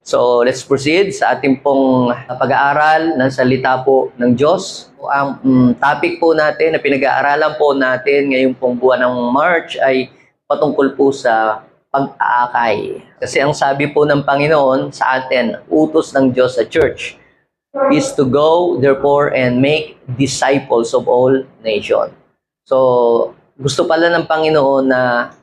So, let's proceed sa ating pong pag-aaral ng salita po ng Diyos. Ang topic po natin na pinag-aaralan po natin ngayong pong buwan ng March ay patungkol po sa pag-aakay. Kasi ang sabi po ng Panginoon sa atin, utos ng Diyos sa church, is to go, therefore, and make disciples of all nations. So, gusto pala ng Panginoon na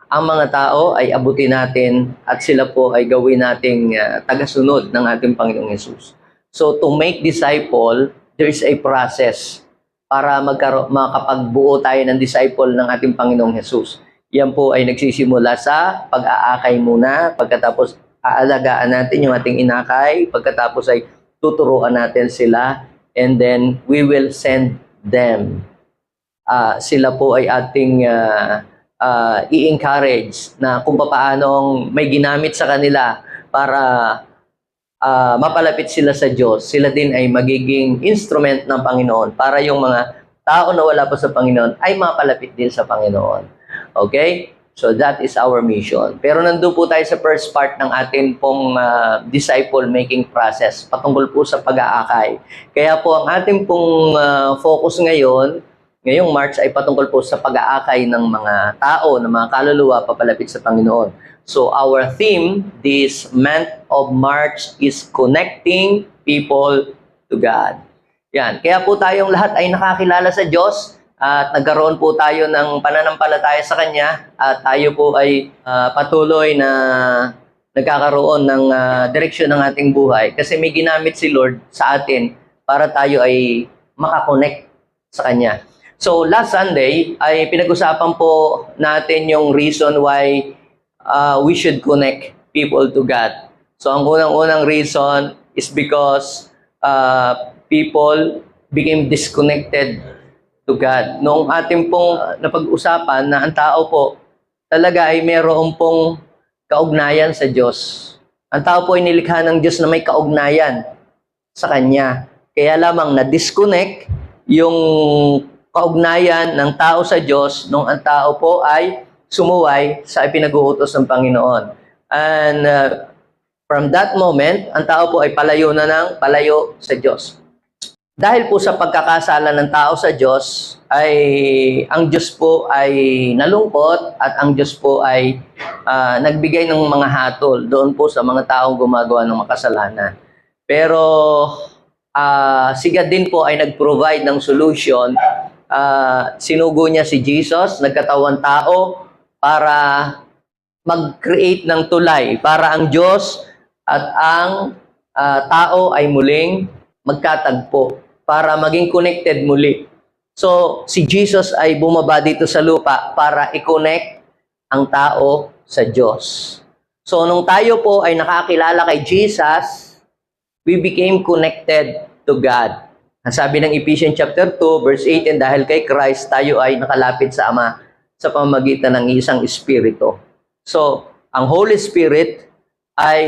ang mga tao ay abutin natin at sila po ay gawin nating tagasunod ng ating Panginoong Hesus. So, to make disciple, there is a process para makapagbuo tayo ng disciple ng ating Panginoong Hesus. Yan po ay nagsisimula sa pag-aakay muna, pagkatapos aalagaan natin yung ating inakay, pagkatapos ay tuturuan natin sila, and then we will send them. Sila po ay ating i-encourage na kung paanong may ginamit sa kanila para mapalapit sila sa Diyos. Sila din ay magiging instrument ng Panginoon para yung mga tao na wala pa sa Panginoon ay mapalapit din sa Panginoon. Okay? So that is our mission. Pero nandun po tayo sa first part ng ating pong disciple-making process patungkol po sa pag-aakay. Kaya po ang ating pong focus ngayong March ay patungkol po sa pag-aakay ng mga tao, ng mga kaluluwa papalapit sa Panginoon. So our theme this month of March is connecting people to God. Yan. Kaya po tayong lahat ay nakakilala sa Diyos at nagkaroon po tayo ng pananampalataya sa Kanya at tayo po ay patuloy na nagkakaroon ng direksyon ng ating buhay kasi may ginamit si Lord sa atin para tayo ay makakonect sa Kanya. So, last Sunday ay pinag-usapan po natin yung reason why we should connect people to God. So, ang unang-unang reason is because people became disconnected to God. Noong ating pong napag-usapan na ang tao po talaga ay mayroon pong kaugnayan sa Diyos. Ang tao po ay nilikha ng Diyos na may kaugnayan sa Kanya. Kaya lamang na-disconnect yung kaugnayan ng tao sa Diyos nung ang tao po ay sumuway sa ipinag-uutos ng Panginoon. And from that moment, ang tao po ay palayo sa Diyos. Dahil po sa pagkakasala ng tao sa Diyos, ay ang Diyos po ay nalungkot at ang Diyos po ay nagbigay ng mga hatol doon po sa mga taong gumagawa ng makasalanan. Pero si God din po ay nag-provide ng solution. Sinugo niya si Jesus, nagkatawan tao para mag-create ng tulay para ang Diyos at ang tao ay muling magkatagpo para maging connected muli. So, si Jesus ay bumaba dito sa lupa para i-connect ang tao sa Diyos. So, nung tayo po ay nakakilala kay Jesus, we became connected to God. Ang sabi ng Ephesians chapter 2, verse 18, dahil kay Christ, tayo ay nakalapit sa Ama sa pamamagitan ng isang Espiritu. So, ang Holy Spirit ay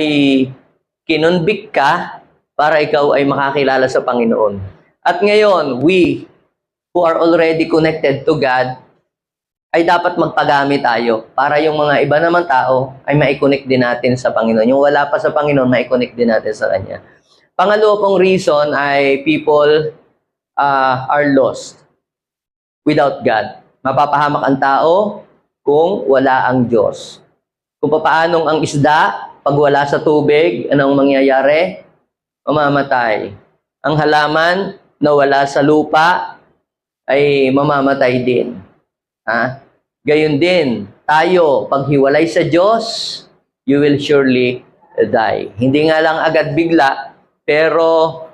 kinonvict ka para ikaw ay makakilala sa Panginoon. At ngayon, we who are already connected to God, ay dapat magpagamit tayo para yung mga iba naman tao ay ma-connect din natin sa Panginoon. Yung wala pa sa Panginoon, ma-connect din natin sa Kanya. Pangalawa pong reason ay people are lost without God. Mapapahamak ang tao kung wala ang Diyos. Kung paanong ang isda, pag wala sa tubig, anong mangyayari? Mamamatay. Ang halaman na wala sa lupa ay mamamatay din. Gayon din, tayo, pag hiwalay sa Diyos, you will surely die. Hindi nga lang agad bigla, pero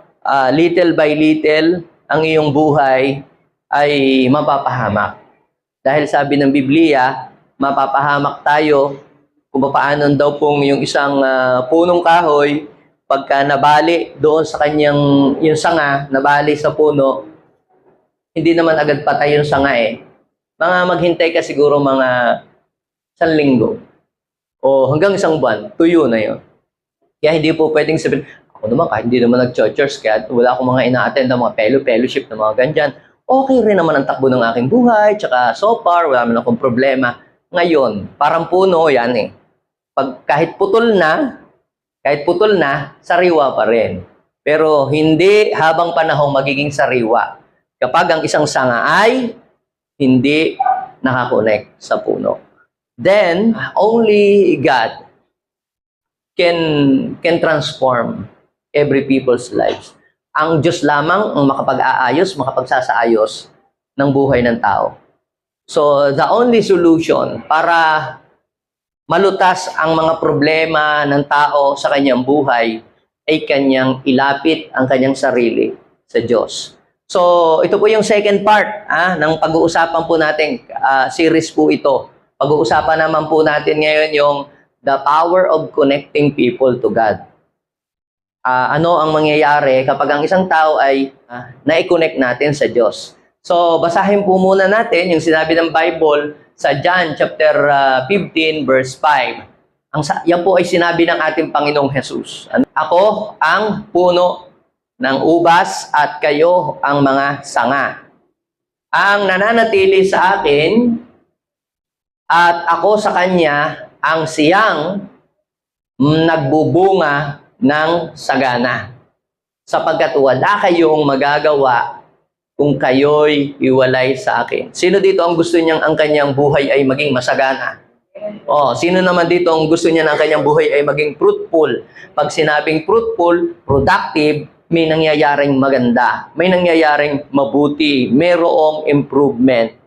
little by little, ang iyong buhay ay mapapahamak. Dahil sabi ng Biblia, mapapahamak tayo kung paano daw pong yung isang punong kahoy, pagka nabali doon sa kanyang, yung sanga, nabali sa puno, hindi naman agad patay yung sanga eh. Maghintay ka siguro mga 1 linggo o hanggang 1 buwan, tuyo na yun. Kaya hindi po pwedeng sabihin, ako naman, kahit hindi naman nag-church, kaya wala akong mga ina-attend na mga fellowship na mga ganyan. Okay rin naman ang takbo ng aking buhay, tsaka so far, wala naman akong problema. Ngayon, parang puno yan eh. Pag kahit putol na, Kahit putol na, sariwa pa rin. Pero hindi habang panahon magiging sariwa. Kapag ang isang sanga ay hindi nakakonect sa puno. Then, only God can transform every people's lives. Ang Diyos lamang ang makapag-aayos, makapagsasaayos ng buhay ng tao. So, the only solution para malutas ang mga problema ng tao sa kanyang buhay ay kanyang ilapit ang kanyang sarili sa Diyos. So, ito po yung second part ng pag-uusapan po natin. Series po ito. Pag-uusapan naman po natin ngayon yung the power of connecting people to God. Ano ang mangyayari kapag ang isang tao ay na-connect natin sa Diyos. So, basahin po muna natin yung sinabi ng Bible sa John chapter 15 verse 5. Yan po ay sinabi ng ating Panginoong Jesus. Ako ang puno ng ubas at kayo ang mga sanga. Ang nananatili sa akin at ako sa kanya ang siyang nagbubunga ng sagana. Sapagkat wala kayong magagawa kung kayo'y iwalay sa akin. Sino dito ang gusto niyang ang kanyang buhay ay maging masagana? Sino naman dito ang gusto niya ng kanyang buhay ay maging fruitful? Pag sinabing fruitful, productive, may nangyayaring maganda, may nangyayaring mabuti, mayroong improvement.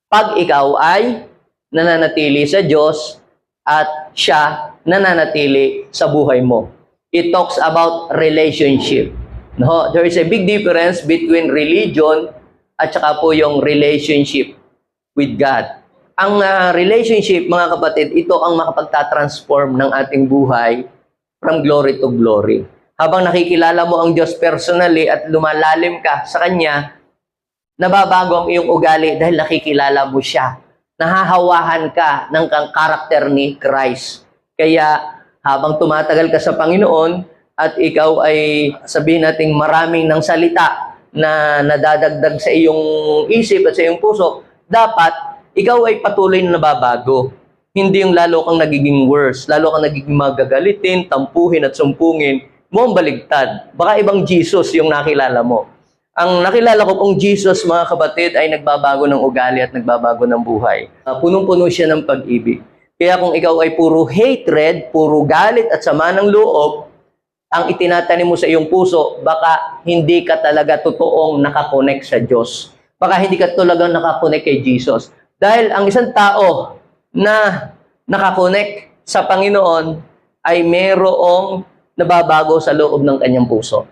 Pag ikaw ay nananatili sa Diyos at siya nananatili sa buhay mo. It talks about relationship. No, there is a big difference between religion at saka po yung relationship with God. Ang relationship, mga kapatid, ito ang makapagtatransform ng ating buhay from glory to glory. Habang nakikilala mo ang Diyos personally at lumalalim ka sa Kanya, nababago ang iyong ugali dahil nakikilala mo siya. Nahahawahan ka ng karakter ni Christ. Kaya habang tumatagal ka sa Panginoon at ikaw ay sabihin nating maraming ng salita na nadadagdag sa iyong isip at sa iyong puso, dapat ikaw ay patuloy na nababago. Hindi yung lalo kang nagiging worse, lalo kang nagiging magagalitin, tampuhin at sumpungin, mo ang baligtad. Baka ibang Jesus yung nakilala mo. Ang nakilala ko pong Jesus, mga kapatid, ay nagbabago ng ugali at nagbabago ng buhay. Punong-puno siya ng pag-ibig. Kaya kung ikaw ay puro hatred, puro galit at sama ng loob, ang itinatanim mo sa iyong puso, baka hindi ka talaga totoong nakakonect sa Diyos. Baka hindi ka talagang nakakonect kay Jesus. Dahil ang isang tao na nakakonect sa Panginoon ay mayroong nababago sa loob ng kanyang puso.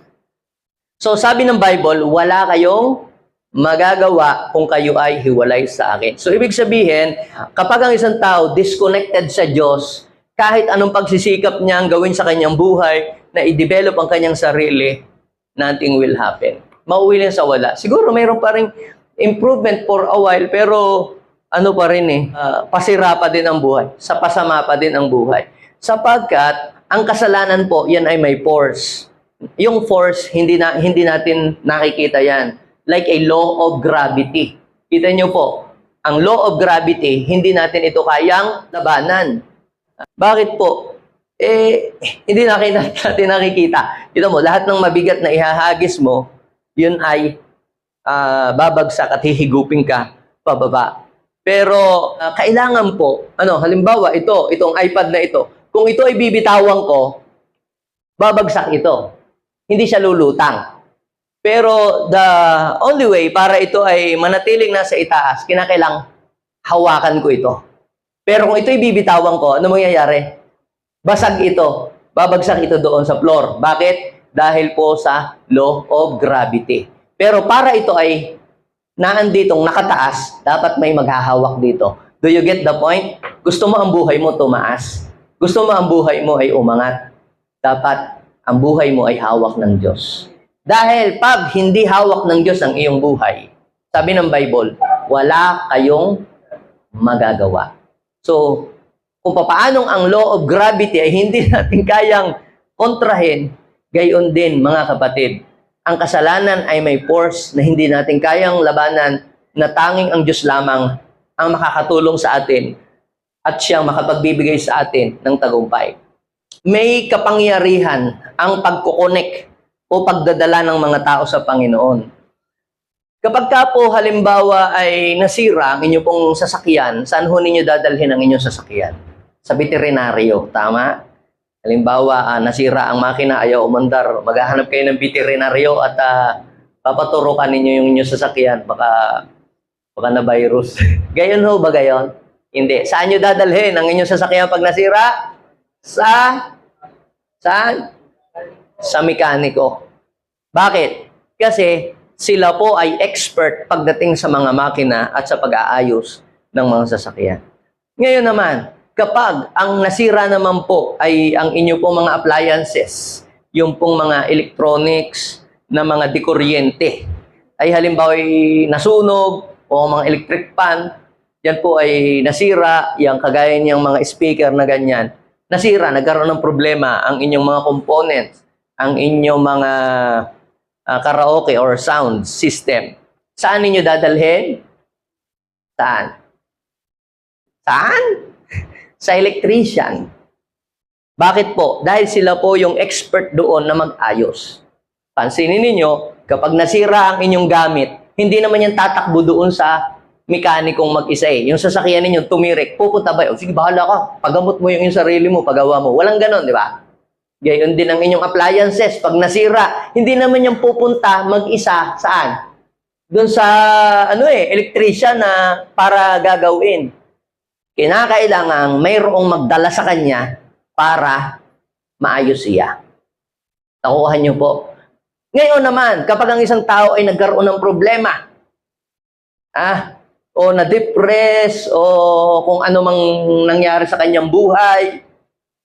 So sabi ng Bible, wala kayong magagawa kung kayo ay hiwalay sa akin. So ibig sabihin, kapag ang isang tao disconnected sa Diyos, kahit anong pagsisikap niya ang gawin sa kanyang buhay, na i-develop ang kanyang sarili, nothing will happen. Mauwi lang sa wala. Siguro mayroon pa rin improvement for a while, pero ano pa rin pasira pa din ang buhay. Sa pasama pa din ang buhay. Sapagkat, ang kasalanan po, yan ay may force. Yung force, hindi natin nakikita yan. Like a law of gravity. Kita nyo po, ang law of gravity, hindi natin ito kayang labanan. Bakit po? Hindi natin nakikita. Kita mo, lahat ng mabigat na ihahagis mo, yun ay babagsak at hihigupin ka pababa. Pero kailangan po, halimbawa itong iPad na ito, kung ito ay bibitawan ko, babagsak ito. Hindi siya lulutang. Pero the only way para ito ay manatiling nasa itaas, kinakailang hawakan ko ito. Pero kung ito ay bibitawan ko, ano mangyayari? Basag ito. Babagsak ito doon sa floor. Bakit? Dahil po sa law of gravity. Pero para ito ay naanditong nakataas, dapat may maghahawak dito. Do you get the point? Gusto mo ang buhay mo tumaas. Gusto mo ang buhay mo ay umangat. Dapat ang buhay mo ay hawak ng Diyos. Dahil pag hindi hawak ng Diyos ang iyong buhay, sabi ng Bible, wala kayong magagawa. So, kung paanong ang law of gravity ay hindi natin kayang kontrahin, gayon din mga kapatid, ang kasalanan ay may force na hindi natin kayang labanan, na tanging ang Diyos lamang ang makakatulong sa atin at siyang makapagbibigay sa atin ng tagumpay. may kapangyarihan ang pagkukonek o pagdadala ng mga tao sa Panginoon. Kapag ka po halimbawa ay nasira ang inyong pong sasakyan, saan ho ninyo dadalhin ang inyong sasakyan? Sa veterinaryo, tama? Halimbawa, nasira ang makina, ayaw umandar, maghahanap kayo ng veterinaryo at papaturukan ninyo yung inyong sasakyan, baka na virus. Gayon ho ba gayon? Hindi. Saan nyo dadalhin ang inyong sasakyan pag nasira? Saan? Sa mekaniko. Bakit? Kasi sila po ay expert pagdating sa mga makina at sa pag-aayos ng mga sasakyan. Ngayon naman, kapag ang nasira naman po ay ang inyo pong mga appliances, yung pong mga electronics na mga dekuryente, ay halimbawa ay nasunog o mga electric fan, yan po ay nasira, yung kagaya niyang mga speaker na ganyan, nasira, nagkaroon ng problema ang inyong mga components, ang inyong mga karaoke or sound system. Saan ninyo dadalhin? Saan? Sa electrician. Bakit po? Dahil sila po yung expert doon na mag-ayos. Pansinin ninyo, kapag nasira ang inyong gamit, hindi naman yan tatakbo doon sa mekanikong mag-isa eh. Yung sasakyan ninyo tumirik, pupunta ba? O sige, bahala ka. Pagamot mo yung sarili mo, pagawa mo. Walang ganon, di ba? Gayon din ang inyong appliances. Pag nasira, hindi naman yung pupunta mag-isa. Saan? Doon sa electrician na para gagawin. Kinakailangan mayroong magdala sa kanya para maayos siya. Nakuha niyo po. Ngayon naman, kapag ang isang tao ay nagkaroon ng problema, o na-depress, o kung ano mang nangyari sa kanyang buhay,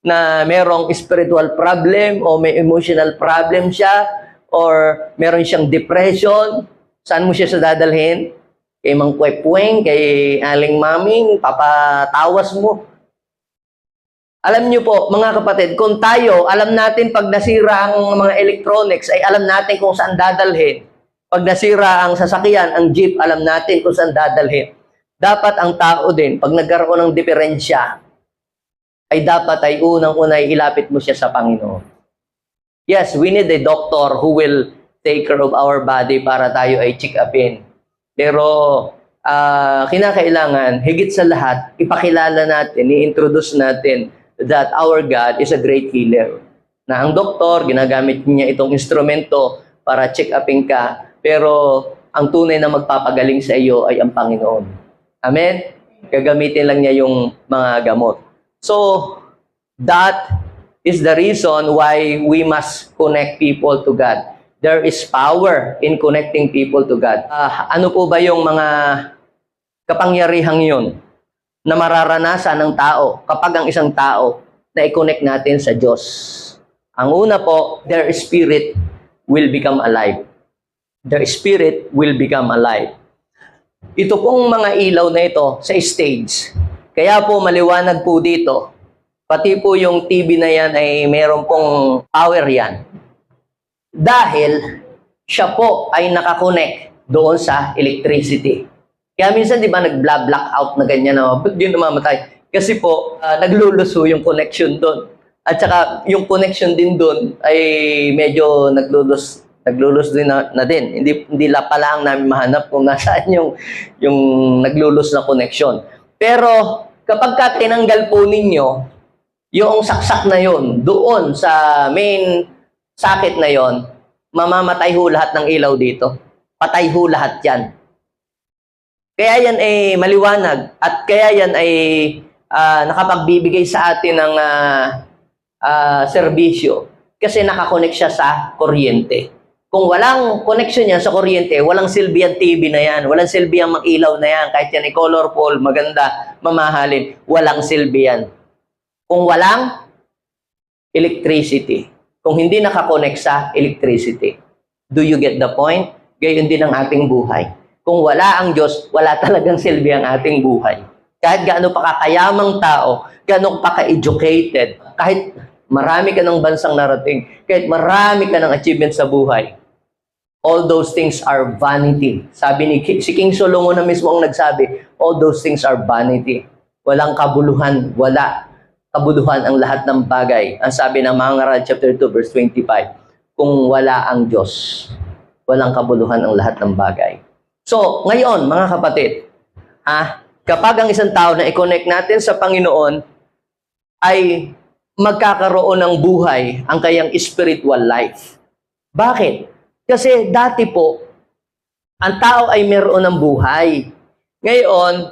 na merong spiritual problem, o may emotional problem siya, or meron siyang depression, saan mo siya sa dadalhin? Kay Mang Kwek-Kweng, kay Aling Maming, papatawas mo. Alam niyo po, mga kapatid, kung tayo, alam natin pag nasira ang mga electronics, ay alam natin kung saan dadalhin. Pag nasira ang sasakyan, ang jeep, alam natin kung saan dadalhin. Dapat ang tao din, pag nagkaroon ng diferensya, ay dapat ay unang-una ilapit mo siya sa Panginoon. Yes, we need a doctor who will take care of our body para tayo ay check upin. Pero kinakailangan, higit sa lahat, ipakilala natin, i-introduce natin that our God is a great healer. Na ang doktor, ginagamit niya itong instrumento para check upin ka, pero ang tunay na magpapagaling sa iyo ay ang Panginoon. Amen? Gagamitin lang niya yung mga gamot. So, that is the reason why we must connect people to God. There is power in connecting people to God. Ano po ba yung mga kapangyarihang yun na mararanasan ng tao kapag ang isang tao na i-connect natin sa Diyos? Ang una po, their spirit will become alive. Their spirit will become alive. Ito pong mga ilaw na ito sa stage. Kaya po maliwanag po dito. Pati po yung TV na yan ay meron pong power yan. Dahil siya po ay nakakonect doon sa electricity. Kaya minsan di ba nag-blackout na ganyan na ba't di namamatay? Kasi po nagluluso yung connection doon. At saka yung connection din doon ay medyo naglulus din na din. Hindi pala ang namin mahanap kung nasaan yung naglulus na connection. Pero kapag ka tinanggal po ninyo yung saksak na yon doon sa main socket na yon, mamamatay ho lahat ng ilaw dito. Patay ho lahat yan. Kaya yan ay maliwanag at kaya yan ay nakapagbibigay sa atin ng serbisyo kasi nakakonect siya sa kuryente. Kung walang connection yan sa kuryente, walang silbi ang TV na yan, walang silbi ang mag-ilaw na yan, kahit yan ay colorful, maganda, mamahalin, walang silbi yan. Kung walang electricity, kung hindi nakakonect sa electricity. Do you get the point? Gayon din ang ating buhay. Kung wala ang Diyos, wala talagang silbi ang ating buhay. Kahit gaano pa kakayamang tao, gaano pa ka-educated, kahit marami ka ng bansang narating, kahit marami ka ng achievement sa buhay, all those things are vanity. Sabi ni si King Solomon na mismo ang nagsabi, all those things are vanity. Walang kabuluhan, wala. kabuluhan ang lahat ng bagay. Ang sabi ng mga ngaral chapter 2 verse 25, kung wala ang Diyos, walang kabuluhan ang lahat ng bagay. So, ngayon, mga kapatid, kapag ang isang tao na i-connect natin sa Panginoon ay magkakaroon ng buhay ang kayang spiritual life. Bakit? Kasi dati po, ang tao ay meron ng buhay. Ngayon,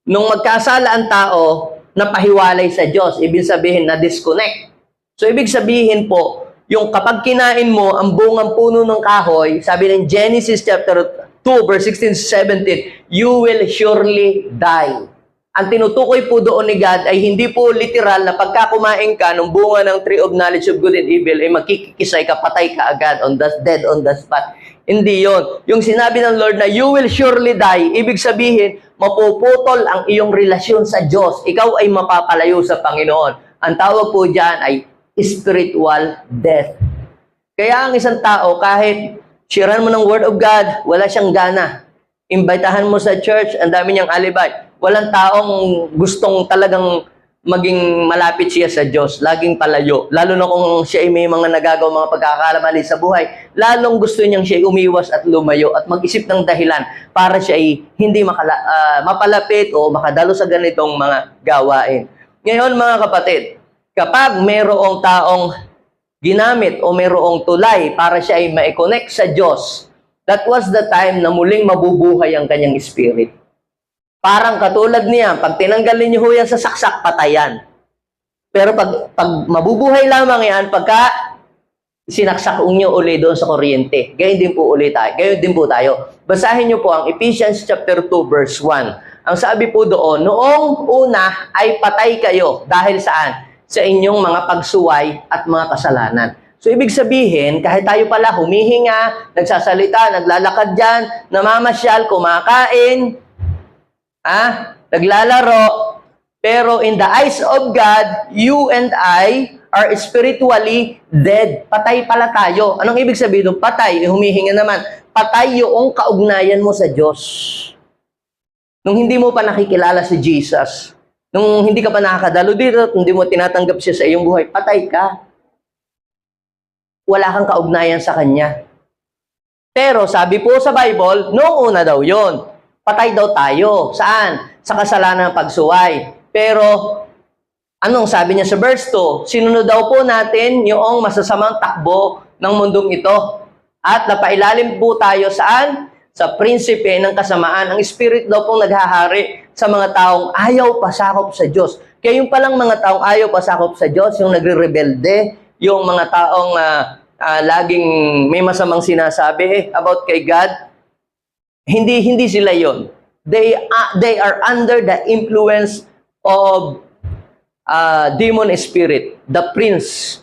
nung magkasala ang tao, napahiwalay sa Diyos, ibig sabihin na disconnect. So, ibig sabihin po, yung kapag kinain mo ang bungang puno ng kahoy, sabi ng Genesis chapter 2, verse 16-17, you will surely die. Ang tinutukoy po doon ni God ay hindi po literal na pagka kumain ka ng bunga ng tree of knowledge of good and evil, ay magkikisay ka, patay ka agad, dead on the spot. Hindi yon. Yung sinabi ng Lord na you will surely die, ibig sabihin, mapuputol ang iyong relasyon sa Diyos. Ikaw ay mapapalayo sa Panginoon. Ang tawag po dyan ay spiritual death. Kaya ang isang tao, kahit sharean mo ng Word of God, wala siyang gana. Imbitahan mo sa church, ang dami niyang alibay. Walang taong gustong talagang maging malapit siya sa Diyos, laging palayo. Lalo na kung siya ay may mga nagagawa, mga pagkakalamali sa buhay, lalong gusto niyang siya ay umiwas at lumayo at mag-isip ng dahilan para siya ay hindi mapalapit o makadalo sa ganitong mga gawain. Ngayon mga kapatid, kapag mayroong taong ginamit o mayroong tulay para siya ay ma-connect sa Diyos, that was the time na muling mabubuhay ang kanyang spirit. Parang katulad niya, pag tinanggal ninyo ho yan sa saksak, patayan. Pero pag mabubuhay lamang yan, pagka sinaksak nyo uli doon sa kuryente, gayon din po uli tayo. Gayon din po tayo. Basahin nyo po ang Ephesians chapter 2 verse 1. Ang sabi po doon, noong una ay patay kayo dahil saan? Sa inyong mga pagsuway at mga kasalanan. So, ibig sabihin, kahit tayo pala humihinga, nagsasalita, naglalakad dyan, namamasyal, kumakain, naglalaro, pero in the eyes of God, you and I are spiritually dead. Patay pala tayo. Anong ibig sabihin ng patay? Humihinga naman. Patay yung kaugnayan mo sa Diyos. Nung hindi mo pa nakikilala si Jesus, nung hindi ka pa nakakadalo dito, hindi mo tinatanggap siya sa iyong buhay, patay ka. Wala kang kaugnayan sa Kanya. Pero sabi po sa Bible, noong una daw yon, patay daw tayo. Saan? Sa kasalanan ng pagsuway. Pero, anong sabi niya sa verse 2? Sinunod daw po natin yung masasamang takbo ng mundong ito. At napailalim po tayo saan? Sa prinsipe ng kasamaan. Ang spirit daw pong naghahari sa mga taong ayaw pasakop sa Diyos. Kaya yung palang mga taong ayaw pasakop sa Diyos, yung nagre-rebelde, yung mga taong laging may masamang sinasabi about kay God, hindi sila yon. They are under the influence of demon spirit, the prince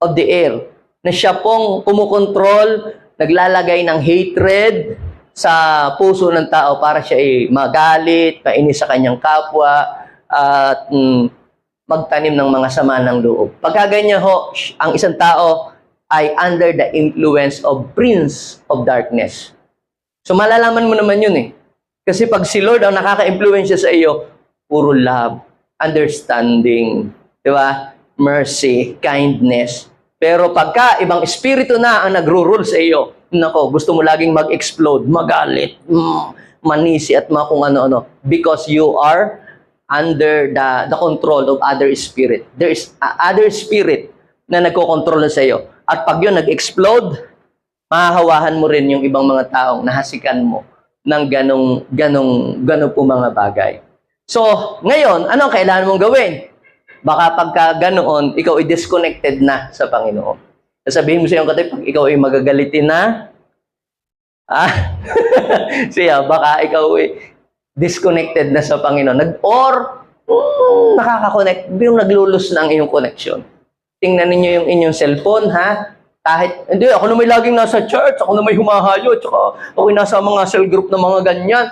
of the air, na siya pong kumukontrol, naglalagay ng hatred sa puso ng tao para siya ay magalit, kainis sa kanyang kapwa, at magtanim ng mga sama ng loob. Pagka ganyan ho, ang isang tao ay under the influence of prince of darkness. So malalaman mo naman yun eh. Kasi pag si Lord ang nakaka-impluensya sa iyo, puro love, understanding, di ba? Mercy, kindness. Pero pagka ibang espiritu na ang nagro-rule sa iyo, nako, gusto mo laging mag-explode, magalit, manisi at mga kung ano-ano. Because you are under the control of other spirit. There is other spirit na nagko-control sa iyo. At pag yun nag-explode, mahahawahan mo rin yung ibang mga taong nahasikan mo ng ganong po mga bagay. So, ngayon, anong kailangan mong gawin? Baka pagka ganoon, ikaw ay disconnected na sa Panginoon. Sabihin mo sa iyong katay, pag ikaw ay magagalitin na, siya, baka ikaw ay disconnected na sa Panginoon. Nakaka-connect, yung naglulus na ang iyong connection. Tingnan ninyo yung inyong cellphone, ha? Kahit, hindi, ako na may laging nasa church, ako na may humahayo, tsaka ako nasa mga cell group na mga ganyan.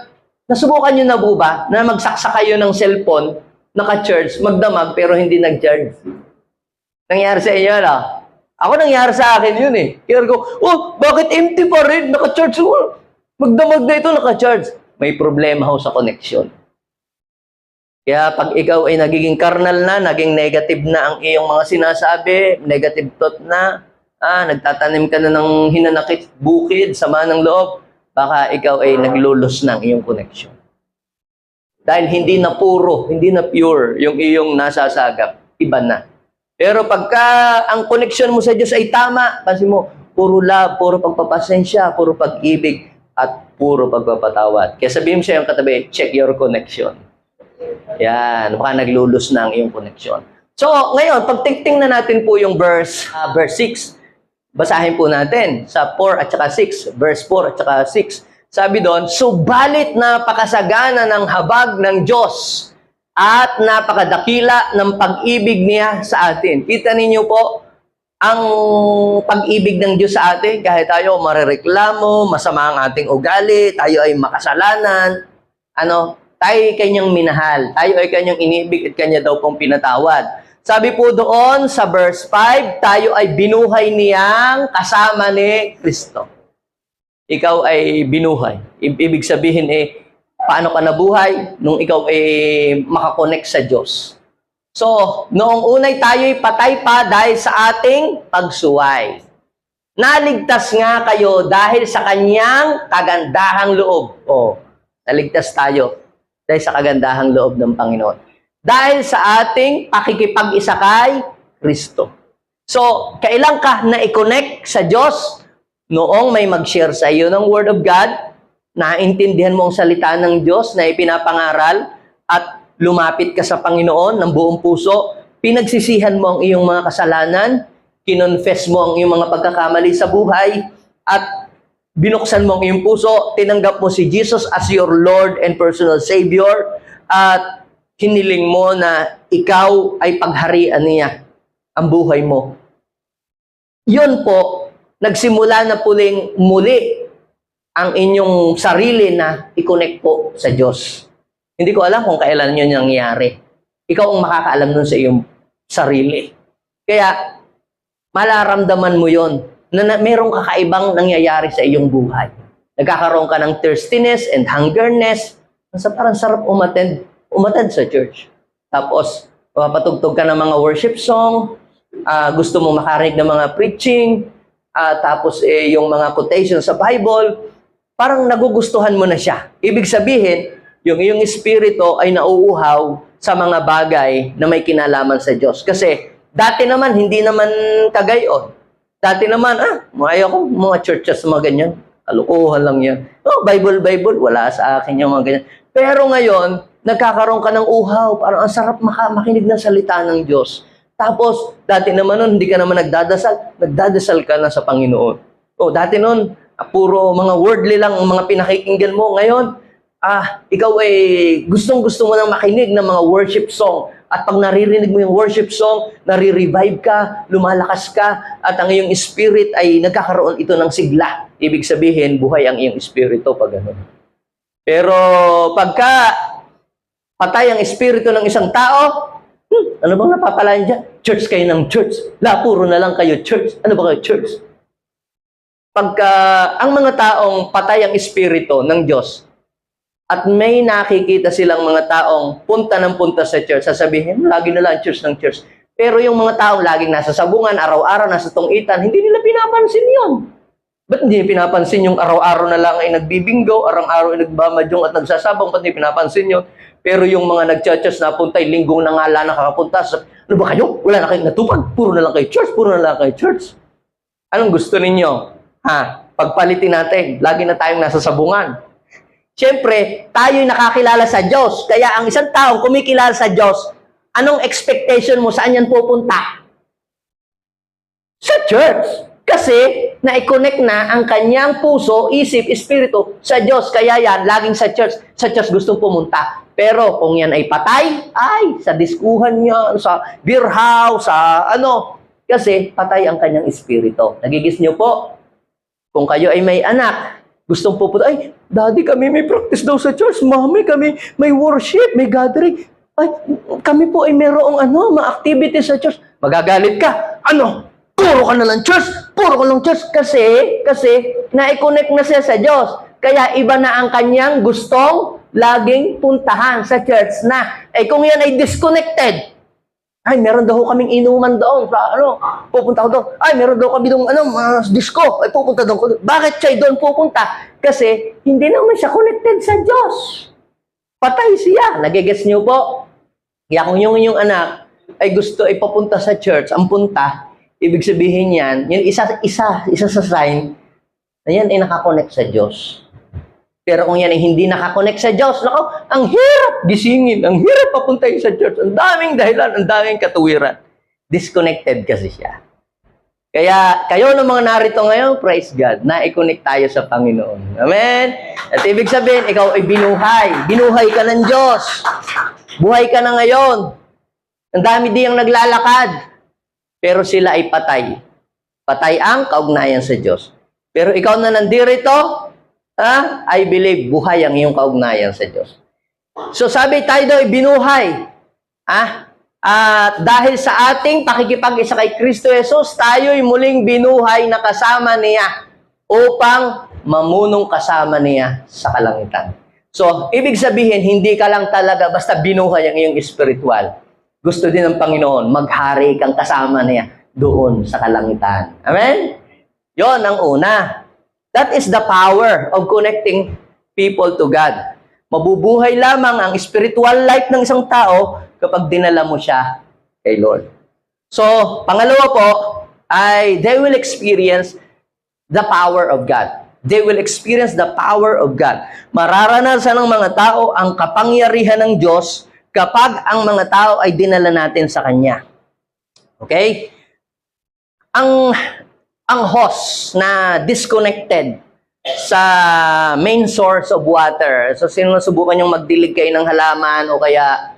Nasubukan nyo na po ba na magsaksa kayo ng cellphone, naka-church, magdamag, pero hindi nag-charge? Nangyari sa inyo, no? Ako nangyari sa akin yun eh. Kaya ko, bakit empty pa rin? Naka-charge mo. Magdamag na ito, naka-charge. May problema ho sa connection. Kaya pag ikaw ay nagiging carnal na, naging negative na ang iyong mga sinasabi, negative thought na, nagtatanim ka na ng hinanakit, bukid, sama ng loob, baka ikaw ay naglulos ng iyong connection. Dahil hindi na puro, hindi na pure yung iyong nasasagap, iba na. Pero pagka ang connection mo sa Diyos ay tama, kasi mo, puro love, puro pagpapasensya, puro pag-ibig, at puro pagpapatawad. Kaya sabihin mo sa iyong katabi, check your connection. Yan, baka naglulus na ang iyong connection. So, ngayon, pag tingnan natin po yung verse 6, basahin po natin sa 4 at saka 6, verse 4 at saka 6. Sabi doon, subalit napakasagana ng habag ng Diyos at napakadakila ng pag-ibig niya sa atin. Kita ninyo po, ang pag-ibig ng Diyos sa atin, kahit tayo marereklamo, masama ang ating ugali, tayo ay makasalanan, tayo ay kanyang minahal, tayo ay kanyang inibig at kanya daw pong pinatawad. Sabi po doon sa verse 5, tayo ay binuhay niyang kasama ni Kristo. Ikaw ay binuhay. Ibig sabihin paano ka nabuhay? Nung ikaw ay makakonect sa Diyos. So, noong unay tayo'y patay pa dahil sa ating pagsuway. Naligtas nga kayo dahil sa kanyang kagandahang loob. Naligtas tayo dahil sa kagandahang loob ng Panginoon. Dahil sa ating pakikipag-isa kay Kristo. So, kailan ka na i-connect sa Diyos? Noong may mag-share sa iyo ng Word of God, naintindihan mo ang salita ng Diyos na ipinapangaral, at lumapit ka sa Panginoon ng buong puso, pinagsisihan mo ang iyong mga kasalanan, kinonfess mo ang iyong mga pagkakamali sa buhay, at binuksan mo ang iyong puso, tinanggap mo si Jesus as your Lord and personal Savior, at hiniling mo na ikaw ay pagharian niya ang buhay mo. Yun po, nagsimula na muli ang inyong sarili na i-connect po sa Diyos. Hindi ko alam kung kailan yun nangyari. Ikaw ang makakaalam nun sa iyong sarili. Kaya, malaramdaman mo yon na merong kakaibang nangyayari sa iyong buhay. Nagkakaroon ka ng thirstiness and hungerness. Parang sarap umattend sa church. Tapos, papatugtog ka ng mga worship song, gusto mo makarinig ng mga preaching, tapos yung mga quotation sa Bible, parang nagugustuhan mo na siya. Ibig sabihin, yung iyong espiritu ay nauuhaw sa mga bagay na may kinalaman sa Diyos. Kasi, dati naman, hindi naman kagayon. Dati naman, ayaw ko, mga churches, mga ganyan. Kalukuhan lang yan. Bible, wala sa akin yung mga ganyan. Pero ngayon, nagkakaroon ka ng uhaw. Parang ang sarap makinig ng salita ng Diyos. Tapos, dati naman nun, hindi ka naman nagdadasal ka na sa Panginoon. Dati nun, puro mga worldly lang ang mga pinakikinggan mo. Ngayon, ikaw ay gustong-gusto mo nang makinig ng mga worship song. At pag naririnig mo yung worship song, nare-revive ka, lumalakas ka, at ang iyong spirit ay nagkakaroon ito ng sigla. Ibig sabihin, buhay ang iyong espiritu pag gano'n. Pero pagka patay ang espiritu ng isang tao, ano bang napapalaan dyan? Church kayo ng church. Puro na lang kayo church. Ano ba kayo church? Pagka ang mga taong patay ang espiritu ng Diyos, at may nakikita silang mga taong punta ng punta sa church, sasabihin, lagi na lang church ng church. Pero yung mga taong laging nasa sabungan, araw-araw nasa tungitan, hindi nila pinapansin yun. Ba't hindi pinapansin yung araw-araw na lang ay nagbibinggo, araw-araw ay nagbamadyong at nagsasabang, ba't hindi pinapansin yun? Pero yung mga nag-churches na puntay, linggong na nga lang nakakapunta, ano ba kayo? Wala na kayong natupad, puro na lang kayo church, puro na lang kayo church. Anong gusto ninyo? Pagpalitin natin, lagi na tayong nasa sabungan. Siyempre, tayo'y nakakilala sa Diyos. Kaya ang isang taong kumikilala sa Diyos, anong expectation mo? Saan yan pupunta? Sa church. Kasi, na-connect na ang kanyang puso, isip, espiritu sa Diyos. Kaya yan, laging sa church. Sa church gustong pumunta. Pero kung yan ay patay, sa diskuhan niya, sa beer house, sa Kasi patay ang kanyang espiritu. Nagigis niyo po? Kung kayo ay may anak, gustong pupunta, daddy, kami may practice daw sa church. Mami, kami may worship, may gathering. Kami po ay merong mga activities sa church. Magagalit ka. Puro ka na lang church. Puro ka lang church. Kasi, na-connect na siya sa Diyos. Kaya iba na ang kanyang gustong laging puntahan sa church na. Eh kung yan ay disconnected, ay, meron daw kaming inuman doon. Pupunta ko doon. Ay, meron daw kami doon, disco. Ay, pupunta doon. Bakit siya doon pupunta? Kasi, hindi naman siya connected sa Diyos. Patay siya. Nagigets niyo po? Kaya kung yung anak ay gusto ay papunta sa church, ang punta, ibig sabihin yan, yung isa sa sign, na yan ay nakakonect sa Diyos. Pero kung yan ay hindi nakakonect sa Diyos, nako, ang hirap gisingin, ang hirap papuntahin sa church, ang daming dahilan, ang daming katuwiran. Disconnected kasi siya. Kaya kayo ng mga narito ngayon, praise God, na-connect tayo sa Panginoon. Amen? At ibig sabihin, ikaw ay binuhay. Binuhay ka ng Diyos. Buhay ka na ngayon. Ang dami diyang naglalakad. Pero sila ay patay. Patay ang kaugnayan sa Diyos. Pero ikaw na nandirito, I believe buhay ang iyong kaugnayan sa Diyos. So sabi tayo daw ay binuhay. At dahil sa ating pakikipag-isa kay Kristo Jesus, tayo'y muling binuhay na kasama niya upang mamunong kasama niya sa kalangitan. So, ibig sabihin, hindi ka lang talaga basta binuhay ang iyong spiritual. Gusto din ng Panginoon, maghari kang kasama niya doon sa kalangitan. Amen? Yon ang una. That is the power of connecting people to God. Mabubuhay lamang ang spiritual life ng isang tao kapag dinala mo siya kay Lord. So, pangalawa po, ay they will experience the power of God. They will experience the power of God. Mararanasan ng mga tao ang kapangyarihan ng Diyos kapag ang mga tao ay dinala natin sa Kanya. Okay? Ang host na disconnected sa main source of water. So, sino nasubukan yung magdilig kayo ng halaman o kaya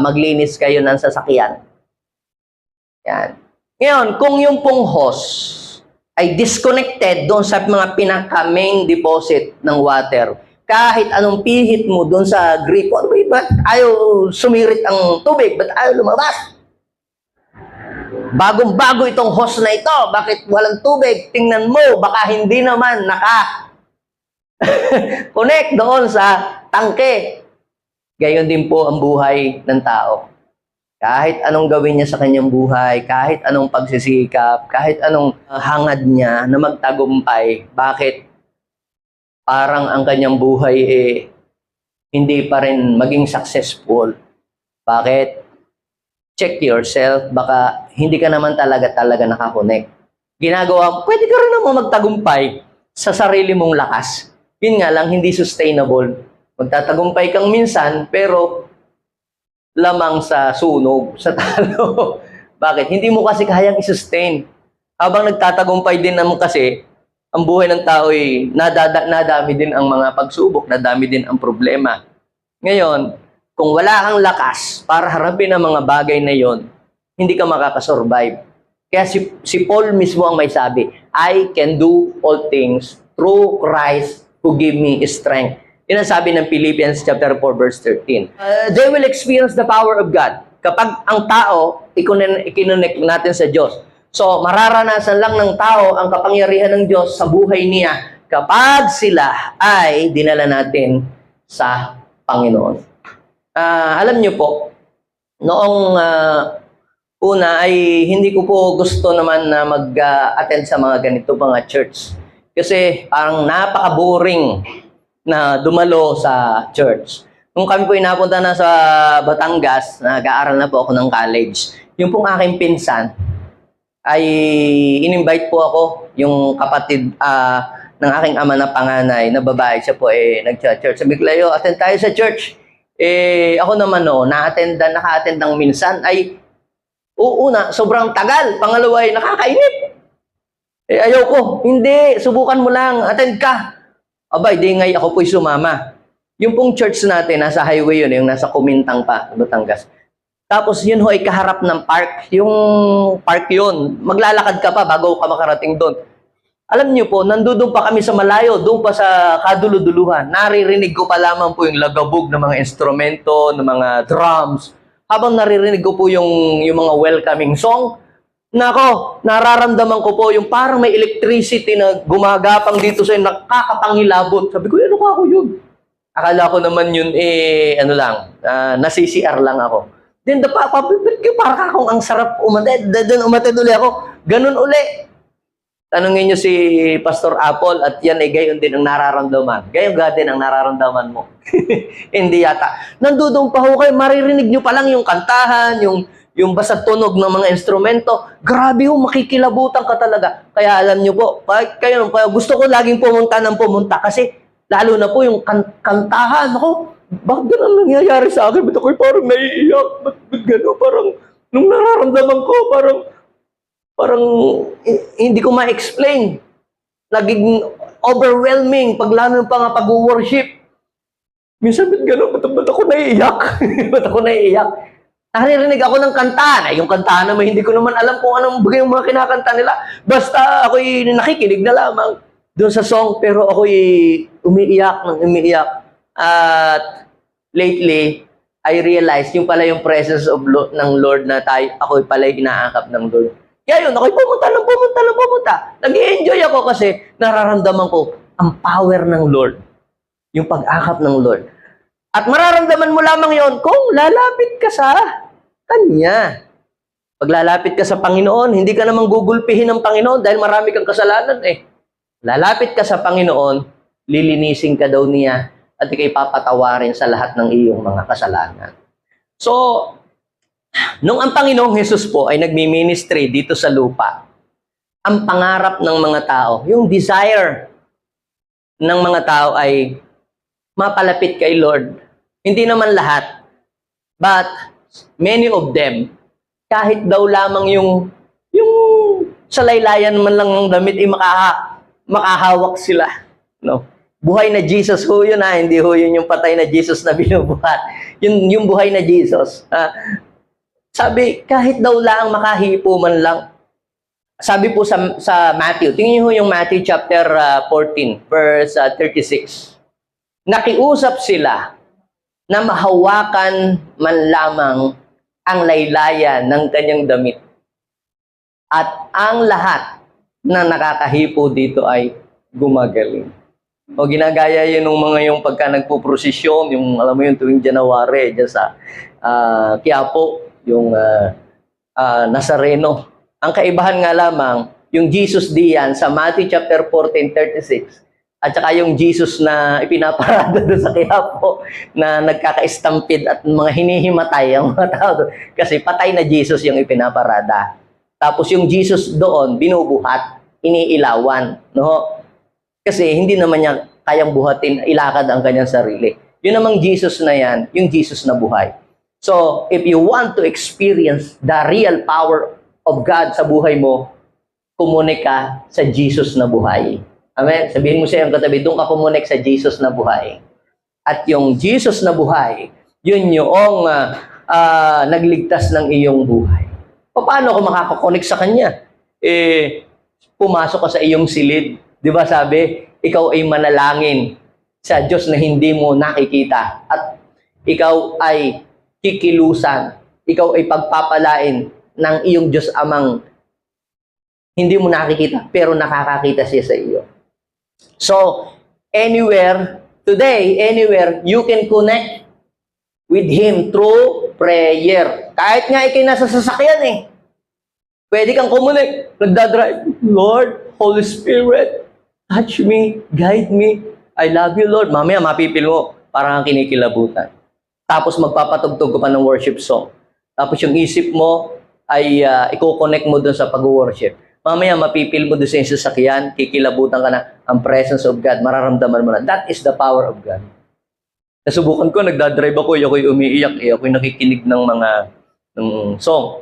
maglinis kayo ng sasakyan? Yan. Ngayon, kung yung pong host ay disconnected doon sa mga pinaka-main deposit ng water, kahit anong pihit mo doon sa gripo, ba't ayaw sumirit ang tubig? Ba't ayaw lumabas? Bagong-bago itong hose na ito. Bakit walang tubig? Tingnan mo, baka hindi naman connect doon sa tangke. Gayon din po ang buhay ng tao. Kahit anong gawin niya sa kanyang buhay, kahit anong pagsisikap, kahit anong hangad niya na magtagumpay, bakit parang ang kanyang buhay hindi pa rin maging successful? Bakit? Check yourself, baka hindi ka naman talaga nakakonect. Ginagawa, pwede ka rin naman magtagumpay sa sarili mong lakas. Yun nga lang, hindi sustainable. Magtatagumpay kang minsan, pero lamang sa sunog, sa talo. Bakit? Hindi mo kasi kayang i-sustain. Habang nagtatagumpay din naman kasi, ang buhay ng tao ay nadami din ang mga pagsubok, nadami din ang problema. Ngayon, kung wala kang lakas para harapin ang mga bagay na yon, hindi ka makakasurvive. Kaya si Paul mismo ang may sabi, I can do all things through Christ who give me strength. Yun ang sabi ng Philippians chapter 4 verse 13. They will experience the power of God. Kapag ang tao, ikinonect natin sa Diyos. So, mararanasan lang ng tao ang kapangyarihan ng Diyos sa buhay niya kapag sila ay dinala natin sa Panginoon. Alam niyo po, noong una ay hindi ko po gusto naman na mag-attend sa mga ganito mga church. Kasi parang napaka-boring na dumalo sa church. Nung kami po inapunta na sa Batangas, nag-aaral na po ako ng college, yung pong aking pinsan ay in-invite po ako, yung kapatid ng aking ama na panganay na babae, siya po nag-church. Sabi ko, Leo, attend tayo sa church. Ako naman naka-attend ng minsan ay una, sobrang tagal. Pangalawa ay nakakainip. Ayaw ko. Hindi, subukan mo lang. Attend ka. Abay, di ngay ako po'y sumama. Yung pong church natin, nasa highway yun, yung nasa Kumintang pa, Batangas. Tapos yun ho ay kaharap ng park. Yung park yun, maglalakad ka pa bago ka makarating doon. Alam niyo po, nandun pa kami sa malayo, doon pa sa kaduluduluhan. Naririnig ko pa lamang po yung lagabog ng mga instrumento, ng mga drums. Habang naririnig ko po yung mga welcoming song, nako, nararamdaman ko po yung parang may electricity na gumagapang dito sa nakakapangilabot. Sabi ko, ano ako yun? Akala ko naman yun, ano lang, nasi-CR lang ako. Then, papapipit ko, parang akong ang sarap umatid. Then, umatid uli ako. Ganun uli. Tanungin nyo si Pastor Apple at yan ay gayon din ang nararamdaman. Gayon din ang nararamdaman mo. Hindi yata. Nandudong pa ho kayo, maririnig nyo pa lang yung kantahan, yung basta tunog ng mga instrumento. Grabe ho, makikilabutan ka talaga. Kaya alam nyo po, kaya gusto ko laging pumunta kasi lalo na po yung kantahan. Ako, bakit ganun nangyayari sa akin? Ba't ako'y parang naiiyak? Ba't gano'n? Parang, nung nararamdaman ko, parang hindi ko ma-explain. Naging overwhelming pag lalo pa nga pag-worship. Minsan ba't gano'n? Ba't ako naiiyak? Ba't ako naiiyak? Naririnig ako ng kanta. Yung kanta naman, hindi ko naman alam kung anong bagay yung mga kinakanta nila. Basta ako'y nakikinig na lamang doon sa song, pero ako'y umiiyak ng umiiyak. At lately, I realized yung pala yung presence of ng Lord na ako'y pala inaakap ng Lord. Kaya yun, ako'y pumunta. Nag-i-enjoy ako kasi nararamdaman ko ang power ng Lord. Yung pag-akap ng Lord. At mararamdaman mo lamang yon kung lalapit ka sa Kanya. Pag lalapit ka sa Panginoon, hindi ka namang gugulpihin ng Panginoon dahil marami kang kasalanan eh. Lalapit ka sa Panginoon, lilinisin ka daw niya at ikay papatawarin sa lahat ng iyong mga kasalanan. So, nung ang Panginoong Jesus po ay nagmi-ministry dito sa lupa, ang pangarap ng mga tao, yung desire ng mga tao ay mapalapit kay Lord. Hindi naman lahat, but many of them, kahit daw lamang yung sa laylayan man lang ng damit ay makahawak sila. No? Buhay na Jesus ho yun hindi ho yun yung patay na Jesus na binubuhat. Yung buhay na Jesus. Sabi, kahit daw lang makahipo man lang. Sabi po sa Matthew, tingnan niyo ho yung Matthew chapter 14, verse 36. Nakiusap sila na mahawakan man lamang ang laylayan ng kanyang damit. At ang lahat na nakakahipo dito ay gumagaling. O ginagaya yun ng mga yung pagka nagpuprosesyon, yung alam mo yung tuwing January, dyan sa Quiapo, yung Nazareno. Ang kaibahan nga lamang, yung Jesus diyan sa Matthew chapter 14:36, at saka yung Jesus na ipinaparada doon sa Quiapo na nagkaka-stampede at mga hinihimatay ang mga tao doon. Kasi patay na Jesus yung ipinaparada. Tapos yung Jesus doon, binubuhat, iniilawan. No? Kasi hindi naman niya kayang buhatin, ilakad ang kanyang sarili. Yun namang Jesus na yan, yung Jesus na buhay. So, if you want to experience the real power of God sa buhay mo, kumunik ka sa Jesus na buhay. Amen? Sabihin mo sa iyong katabi, doon ka kumunik sa Jesus na buhay. At yung Jesus na buhay, yun yung nagligtas ng iyong buhay. Paano ako makakakonek sa Kanya? Pumasok ka sa iyong silid. Di ba sabi, ikaw ay manalangin sa Diyos na hindi mo nakikita. At ikaw ay kikilusan. Ikaw ay pagpapalain ng iyong Diyos Amang hindi mo nakikita, pero nakakakita siya sa iyo. So, today, anywhere, you can connect with Him through prayer. Kahit nga ikay nasa sasakyan pwede kang kumunik. Nagdadrive, Lord, Holy Spirit, touch me, guide me. I love you, Lord. Mamaya mapipil mo, parang kinikilabutan. Tapos magpapatugtog ko pa ng worship song. Tapos yung isip mo ay i-connect mo dun sa pag-worship. Mamaya mapipil mo dun sa sasakyan, kikilabutan ka na ang presence of God. Mararamdaman mo na. That is the power of God. Nasubukan ko, nagdadrive ako, ako'y umiiyak, ako'y nakikinig ng mga song.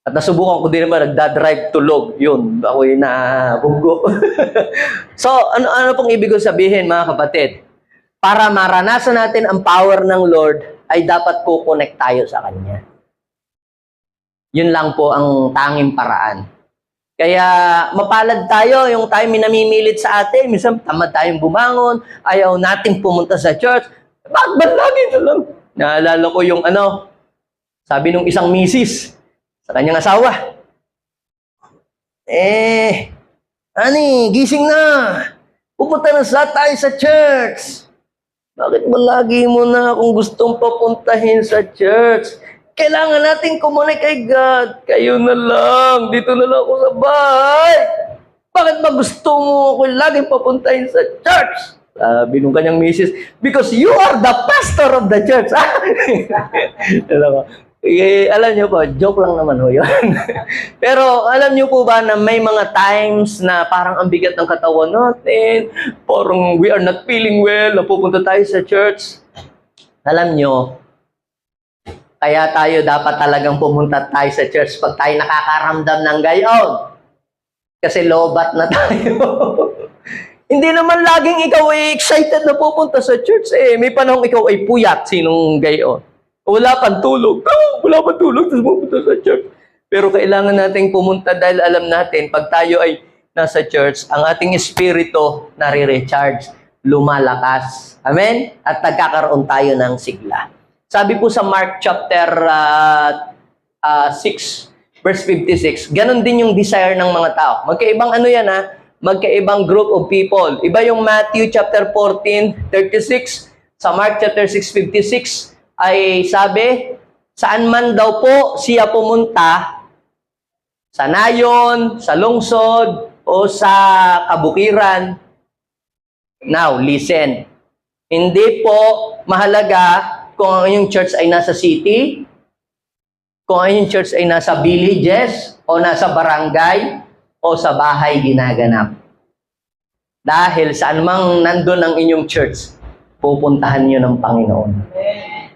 At nasubukan ko din naman, nagdadrive tulog. Yun, ako'y nabunggo. So, ano pong ibig sabihin, mga kapatid? Para maranasan natin ang power ng Lord, ay dapat kukonek tayo sa Kanya. Yun lang po ang tanging paraan. Kaya mapalad tayo, yung tayo minamimilit sa atin, minsan tamad tayong bumangon, ayaw nating pumunta sa church. Bakit ba lagi na lang? Naalala ko yung sabi nung isang misis sa kanyang asawa, gising na. Pupunta na tayo sa church. Bakit ba lagi mo na akong gustong papuntahin sa church? Kailangan natin kumunik kay God. Kayo na lang. Dito na lang ako sa bahay. Bakit ba gusto mo ako laging papuntahin sa church? Sabi nung kanyang misis, because you are the pastor of the church. Alam mo, alam niyo po, joke lang naman ho yun. Pero alam niyo po ba na may mga times na parang ang bigat ng katawan natin, parang we are not feeling well, napupunta tayo sa church. Alam niyo, kaya tayo dapat talagang pumunta tayo sa church pag tayo nakakaramdam ng gayon. Kasi lobat na tayo. Hindi naman laging ikaw ay excited na pupunta sa church eh. May panahon ikaw ay puyat, sinong gayon. Wala kang tulog. Wala kang tulog, tapos pupunta sa church. Pero kailangan nating pumunta dahil alam natin, pag tayo ay nasa church, ang ating espiritu nare-recharge, lumalakas. Amen? At nagkakaroon tayo ng sigla. Sabi po sa Mark chapter 6, verse 56, ganun din yung desire ng mga tao. Magkaibang ano yan ha? Magkaibang group of people. Iba yung Matthew chapter 14:36, sa Mark chapter 6:56 ay sabi, saan man daw po siya pumunta, sa nayon, sa lungsod, o sa kabukiran. Now, listen. Hindi po mahalaga kung ang inyong church ay nasa city, kung ang inyong church ay nasa villages, o nasa barangay, o sa bahay ginaganap. Dahil saan mang nandun ang inyong church, pupuntahan nyo ng Panginoon.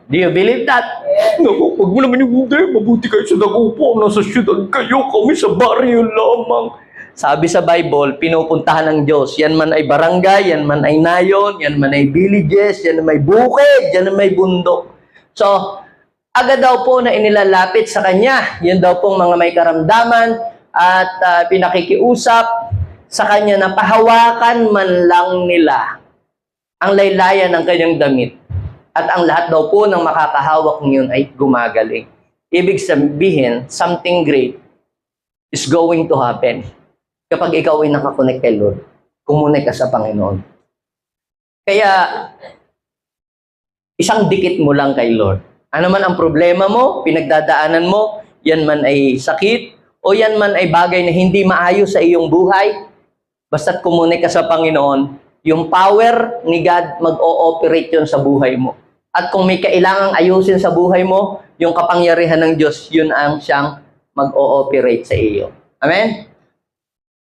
Do you believe that? Naku, wag mo naman yung hindi. Mabuti kayo sa Dagupo. Nasa syudad kayo. Kami sa baryo lamang. Sabi sa Bible, pinupuntahan ng Diyos. Yan man ay barangay, yan man ay nayon, yan man ay villages, yan man ay bukid, yan man ay bundok. So, agad daw po na inilalapit sa Kanya. Yan daw pong mga may karamdaman, at pinakikiusap sa Kanya na pahawakan man lang nila ang laylayan ng Kanyang damit. At ang lahat daw po ng makakahawak niyon ay gumagaling. Ibig sabihin, something great is going to happen. Kapag ikaw ay nakakonect kay Lord, kumunik ka sa Panginoon. Kaya, isang dikit mo lang kay Lord. Ano man ang problema mo, pinagdadaanan mo, yan man ay sakit, o yan man ay bagay na hindi maayos sa iyong buhay, basta't kumunik ka sa Panginoon, yung power ni God mag-o-operate yun sa buhay mo. At kung may kailangang ayusin sa buhay mo, yung kapangyarihan ng Diyos, yun ang siyang mag-o-operate sa iyo. Amen?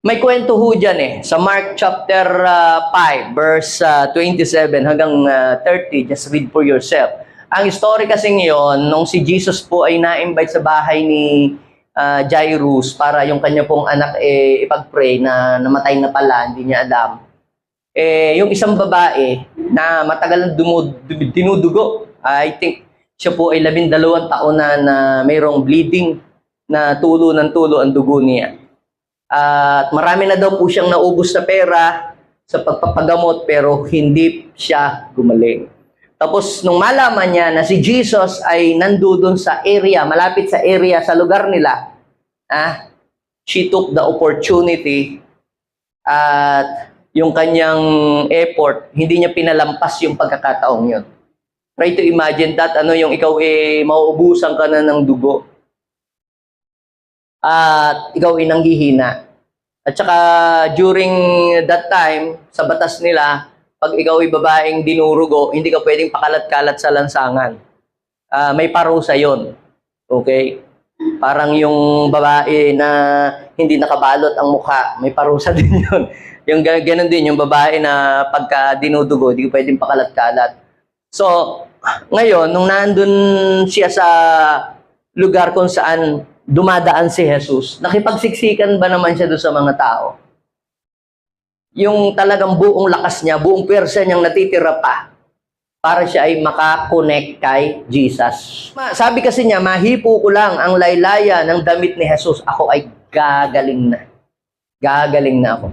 May kwento ho dyan sa Mark chapter 5, verse 27 hanggang 30, just read for yourself. Ang story kasi ngayon, nung si Jesus po ay na-invite sa bahay ni Jairus para yung kanya pong anak ipag-pray na namatay na pala, hindi niya alam. Yung isang babae na matagal dinudugo, I think siya po ay 12 taon na mayroong bleeding na tulo ng tulo ang dugo niya. At marami na daw po siyang naubos na pera sa pagpapagamot pero hindi siya gumaling. Tapos nung malaman niya na si Jesus ay nandoon sa area, malapit sa area, sa lugar nila, she took the opportunity at yung kanyang effort, hindi niya pinalampas yung pagkakataong yun. Try to imagine that, yung ikaw mauubusan ka na ng dugo at ikaw ay nanghihina. At saka during that time, sa batas nila, pag ikaw ay babaeng dinurugo, hindi ka pwedeng pakalat-kalat sa lansangan. May parusa yon. Okay? Parang yung babae na hindi nakabalot ang mukha, may parusa din yun. Yung ganun din, yung babae na pagka dinudugo, hindi ka pwedeng pakalat-kalat. So, ngayon, nung nandun siya sa lugar kung saan dumadaan si Jesus, nakipagsiksikan ba naman siya doon sa mga tao? Yung talagang buong lakas niya, buong pwersa niyang natitira pa para siya ay makakonect kay Jesus. Sabi kasi niya, mahipo ko lang ang laylaya ng damit ni Jesus, ako ay gagaling na. Gagaling na ako.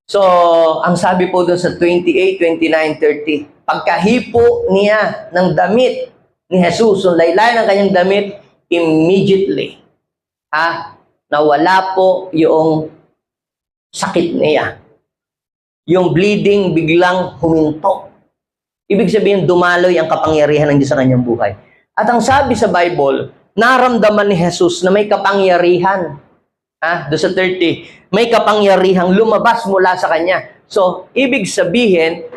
So, ang sabi po doon sa 28, 29, 30, pagkahipo niya ng damit ni Jesus, yung laylaya ng kanyang damit, immediately, nawala po yung sakit niya. Yung bleeding biglang huminto. Ibig sabihin, dumaloy ang kapangyarihan ng Diyos sa kanyang buhay. At ang sabi sa Bible, naramdaman ni Jesus na may kapangyarihan. Doon sa 30, may kapangyarihang lumabas mula sa kanya. So, ibig sabihin,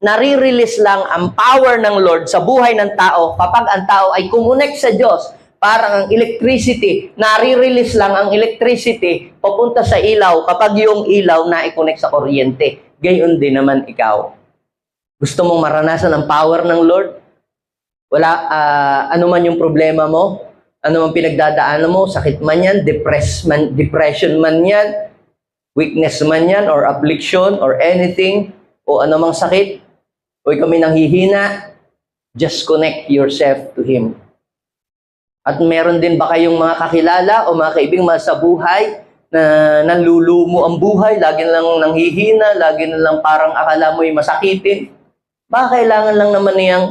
nare-release lang ang power ng Lord sa buhay ng tao kapag ang tao ay kumonek sa Diyos. Parang ang electricity, nare-release lang ang electricity papunta sa ilaw kapag yung ilaw na i-connect sa kuryente. Gayon din naman ikaw. Gusto mong maranasan ang power ng Lord? Wala, ano man yung problema mo, ano man pinagdadaanan mo, sakit man yan, depression man yan, weakness man yan, or affliction, or anything, o anumang sakit, o kami nanghihina, just connect yourself to Him. At meron din ba kayong mga kakilala o mga kaibing sa buhay na nanlulumo ang buhay, lagi na lang nanghihina, lagi na lang parang akala mo'y masakitin? Baka kailangan lang naman niyang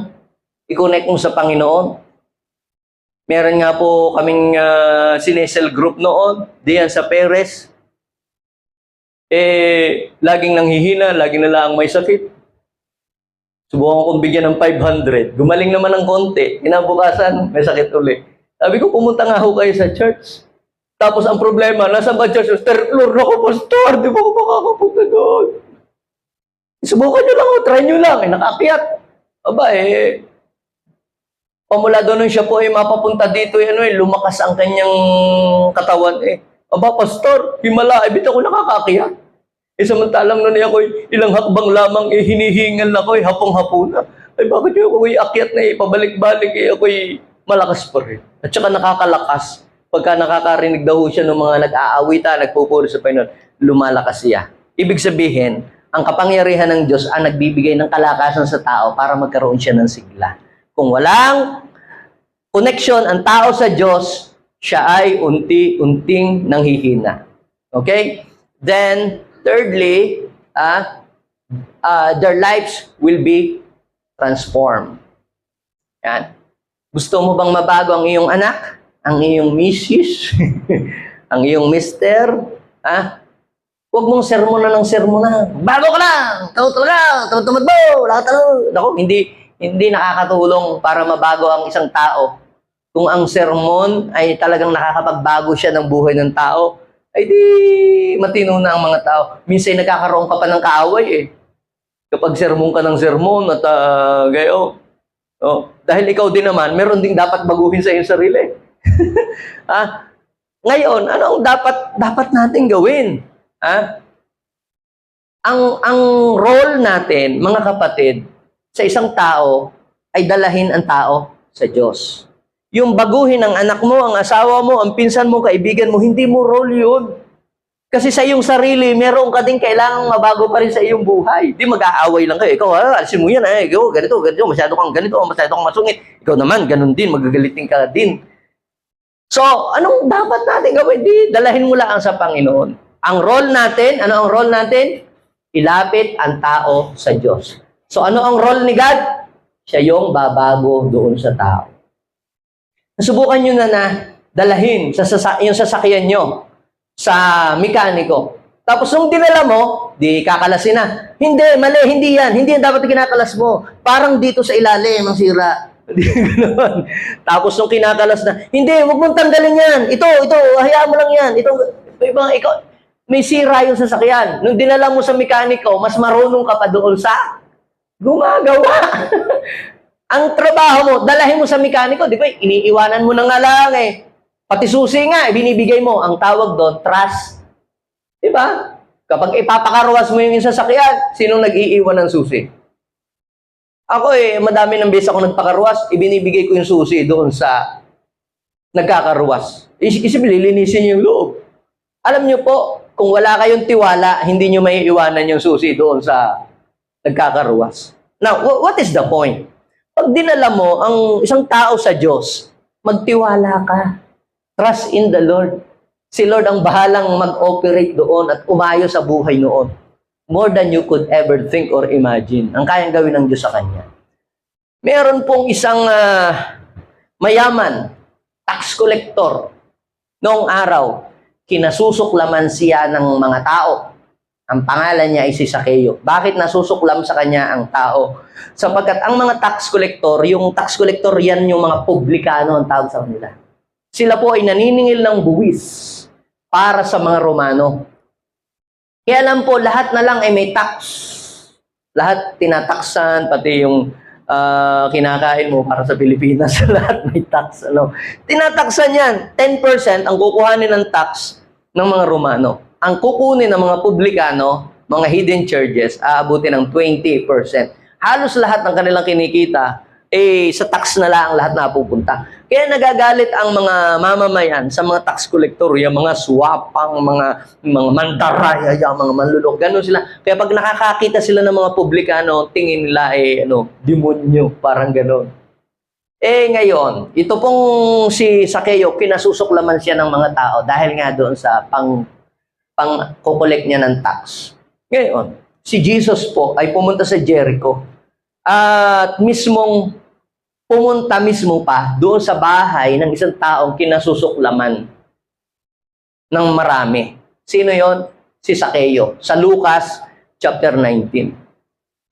i-connect mo sa Panginoon. Meron nga po kaming sinesel group noon, diyan sa Perez. Laging nanghihina, lagi na lang may sakit. Subukan kong bigyan ng 500. Gumaling naman ng konti. Kinabukasan, may sakit uli. Sabi ko, pumunta nga ho kayo sa church. Tapos ang problema, nasa ba church? Third floor na ako, pastor. Di ba ako makakapunta doon? Subukan nyo lang, try nyo lang. Nakaakyat. Aba pamula doon siya po mapapunta dito, lumakas ang kanyang katawan Aba, pastor, himala, bit ako nakakaakyat. Samantalang noon ako ilang hakbang lamang hinihingal ako hapong-hapuna. Bakit yung ako'y akyat na pabalik-balik ako'y malakas pa rin. At saka nakakalakas. Pagka nakakarinig daw siya ng mga nag-aawita, nagpupuri sa Panginoon, lumalakas siya. Ibig sabihin, ang kapangyarihan ng Diyos ang nagbibigay ng kalakasan sa tao para magkaroon siya ng sigla. Kung walang connection ang tao sa Diyos, siya ay unti-unting nanghihina. Okay? Then, thirdly, their lives will be transformed. Yan. Gusto mo bang mabago ang iyong anak? Ang iyong misis? Ang iyong mister? Huwag mong sermona ng sermona. Bago ka lang! Tamad mo! Wala ka talaga. Naku, hindi nakakatulong para mabago ang isang tao. Kung ang sermon ay talagang nakakapagbago siya ng buhay ng tao, ay di matino na ang mga tao. Minsan nagkakaroon ka pa ng kaaway Kapag sermon ka ng sermon at dahil ikaw din naman, meron ding dapat baguhin sa iyong sarili. Ngayon, ano ang dapat natin gawin? Ang role natin, mga kapatid, sa isang tao ay dalahin ang tao sa Diyos. Yung baguhin ang anak mo, ang asawa mo, ang pinsan mo, kaibigan mo, hindi mo role yun. Kasi sa iyong sarili, meron ka din kailangang mabago pa rin sa iyong buhay. Di mag-aaway lang kayo. Ikaw, alisin mo yan. Ikaw, ganito, masyado kang ganito, masyado kang masungit. Ikaw naman, ganun din, magagalitin ka din. So, anong dapat natin gawin? Di, dalahin mo lang sa Panginoon. Ang role natin, ano ang role natin? Ilapit ang tao sa Diyos. So, ano ang role ni God? Siya yung babago doon sa tao. Nasubukan nyo na dalahin yung sasakyan nyo sa mekaniko. Tapos nung dinala mo, di kakalasin na. Hindi, mali, hindi yan. Hindi yan dapat kinakalas mo. Parang dito sa ilalim, ang sira. Tapos nung kinakalas na, hindi, huwag mong tanggalin yan. Ito, hayaan mo lang yan. Ikaw, may sira yung sasakyan. Nung dinala mo sa mekaniko, mas marunong ka pa doon sa gumagawa. Ang trabaho mo, dalahin mo sa mekaniko, di ba? Iniiwanan mo na nga lang Pati susi nga, binibigay mo. Ang tawag doon, trust. Di ba? Kapag ipapakaruwas mo yung sasakyan, sinong nag-iiwan ng susi? Ako madami ng beses ako nagpakaruwas, ibinibigay ko yung susi doon sa nagkakaruwas. Isip, lilinisin yung loob. Alam nyo po, kung wala kayong tiwala, hindi nyo may iwanan yung susi doon sa nagkakaruwas. Now, what is the point? Pag dinala mo ang isang tao sa Diyos, magtiwala ka. Trust in the Lord. Si Lord ang bahalang mag-operate doon at umayo sa buhay noon. More than you could ever think or imagine. Ang kayang gawin ng Diyos sa Kanya. Meron pong isang mayaman, tax collector, noong araw, kinasusuklaman siya ng mga tao. Ang pangalan niya ay si Sakeo. Bakit nasusuklam sa kanya ang tao? Sapagkat ang mga tax collector, yung tax collector yan yung mga publikano ang tawag sa kanila. Sila po ay naniningil ng buwis para sa mga Romano. Kaya alam po, lahat na lang ay may tax. Lahat tinataksan, pati yung kinakain mo para sa Pilipinas, lahat may tax. Ano? Tinataksan yan. 10% ang kukuhanin ng tax ng mga Romano. Ang kukunin ng mga publikano, mga hidden charges, aabutin ng 20%. Halos lahat ng kanilang kinikita, sa tax na lang lahat napupunta. Kaya nagagalit ang mga mamamayan sa mga tax collector, yung mga swapang, mga mandaraya, yung mga manlulok, ganun sila. Kaya pag nakakakita sila ng mga publikano, tingin nila demonyo, parang ganun. Ngayon, ito pong si Sakeo, kinasusuklaman siya ng mga tao dahil nga doon sa pang-kukolek niya ng tax. Ngayon, si Jesus po ay pumunta sa Jericho at pumunta mismo pa doon sa bahay ng isang taong kinasusuklaman ng marami. Sino yon? Si Sakeo. Sa Lucas chapter 19.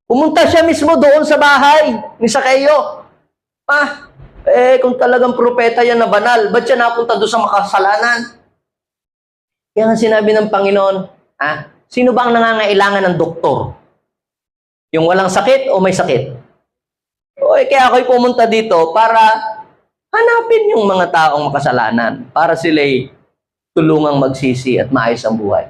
Pumunta siya mismo doon sa bahay ni Sakeo. Kung talagang propeta yan na banal, ba't siya napunta doon sa makasalanan? Kaya nga sinabi ng Panginoon, sino ba ang nangangailangan ng doktor? Yung walang sakit o may sakit? Kaya ako'y pumunta dito para hanapin yung mga taong makasalanan para sila'y tulungang magsisi at maayos ang buhay.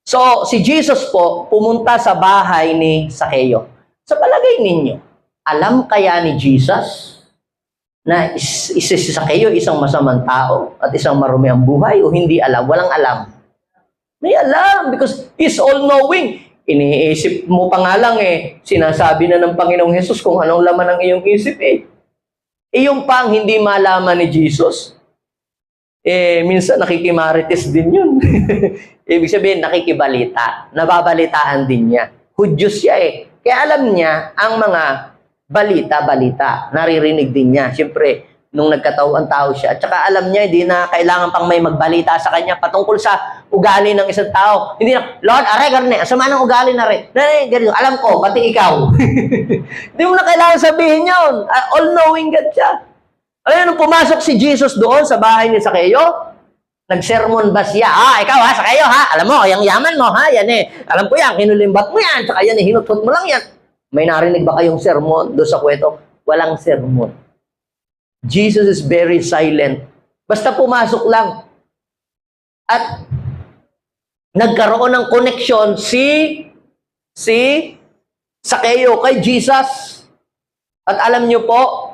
So, si Jesus po pumunta sa bahay ni Sakeo. Sa palagay ninyo, alam kaya ni Jesus na si Sakeo isang masamang tao at isang marumi ang buhay o hindi alam? Walang alam. May alam because He's all-knowing. Iniisip mo pa nga lang sinasabi na ng Panginoong Hesus kung anong laman ng iyong isip yung pang hindi malaman ni Jesus, minsan nakikimarites din yun. Ibig sabihin, nakikibalita. Nababalitaan din niya. Hudyos siya Kaya alam niya ang mga balita. Naririnig din niya. Siyempre, nung nagkatawang tao siya. At saka alam niya, hindi na kailangan pang may magbalita sa kanya patungkol sa ugali ng isang tao. Hindi na, Lord, garne, sama ng ugali na rin. Alam ko, pati ikaw. Hindi mo na kailangan sabihin yun. All-knowing God siya. Nung pumasok si Jesus doon sa bahay ni Sakeo, nag-sermon ba siya? Ikaw Sakeo alam mo, yung yaman mo yan alam ko yan, kinulimbat mo yan, tsaka yan hinutot mo lang yan. May narinig ba kayong sermon doon sa kwento? Walang sermon. Jesus is very silent. Basta pumasok lang. At nagkaroon ng connection si Sakeo kay Jesus. At alam niyo po,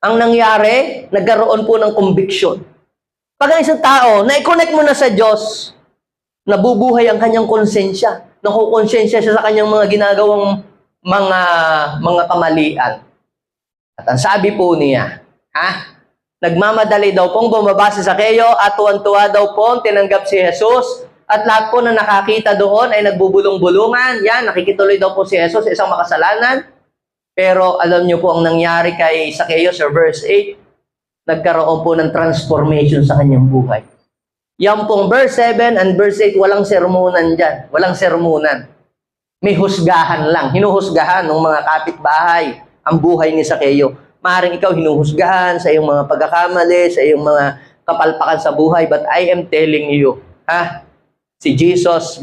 ang nangyari, nagkaroon po ng conviction. Pag ang isang tao, na-connect mo na sa Diyos, nabubuhay ang kanyang konsensya. Nakukonsensya siya sa kanyang mga ginagawang mga kamalian. At ang sabi po niya, nagmamadali daw pong bumaba si Sakeo at tuwan-tuwa daw pong tinanggap si Jesus at lahat po na nakakita doon ay nagbubulong-bulungan. Yan, nakikituloy daw po si Jesus sa isang makasalanan. Pero alam niyo po ang nangyari kay Sakeo sa verse 8, nagkaroon po ng transformation sa kanyang buhay. Yan pong verse 7 and verse 8, walang sermonan dyan. Walang sermonan. May husgahan lang. Hinuhusgahan ng mga kapitbahay ang buhay ni Sakeo. Maaaring ikaw hinuhusgahan sa iyong mga pagkakamali, sa iyong mga kapalpakan sa buhay. But I am telling you, si Jesus,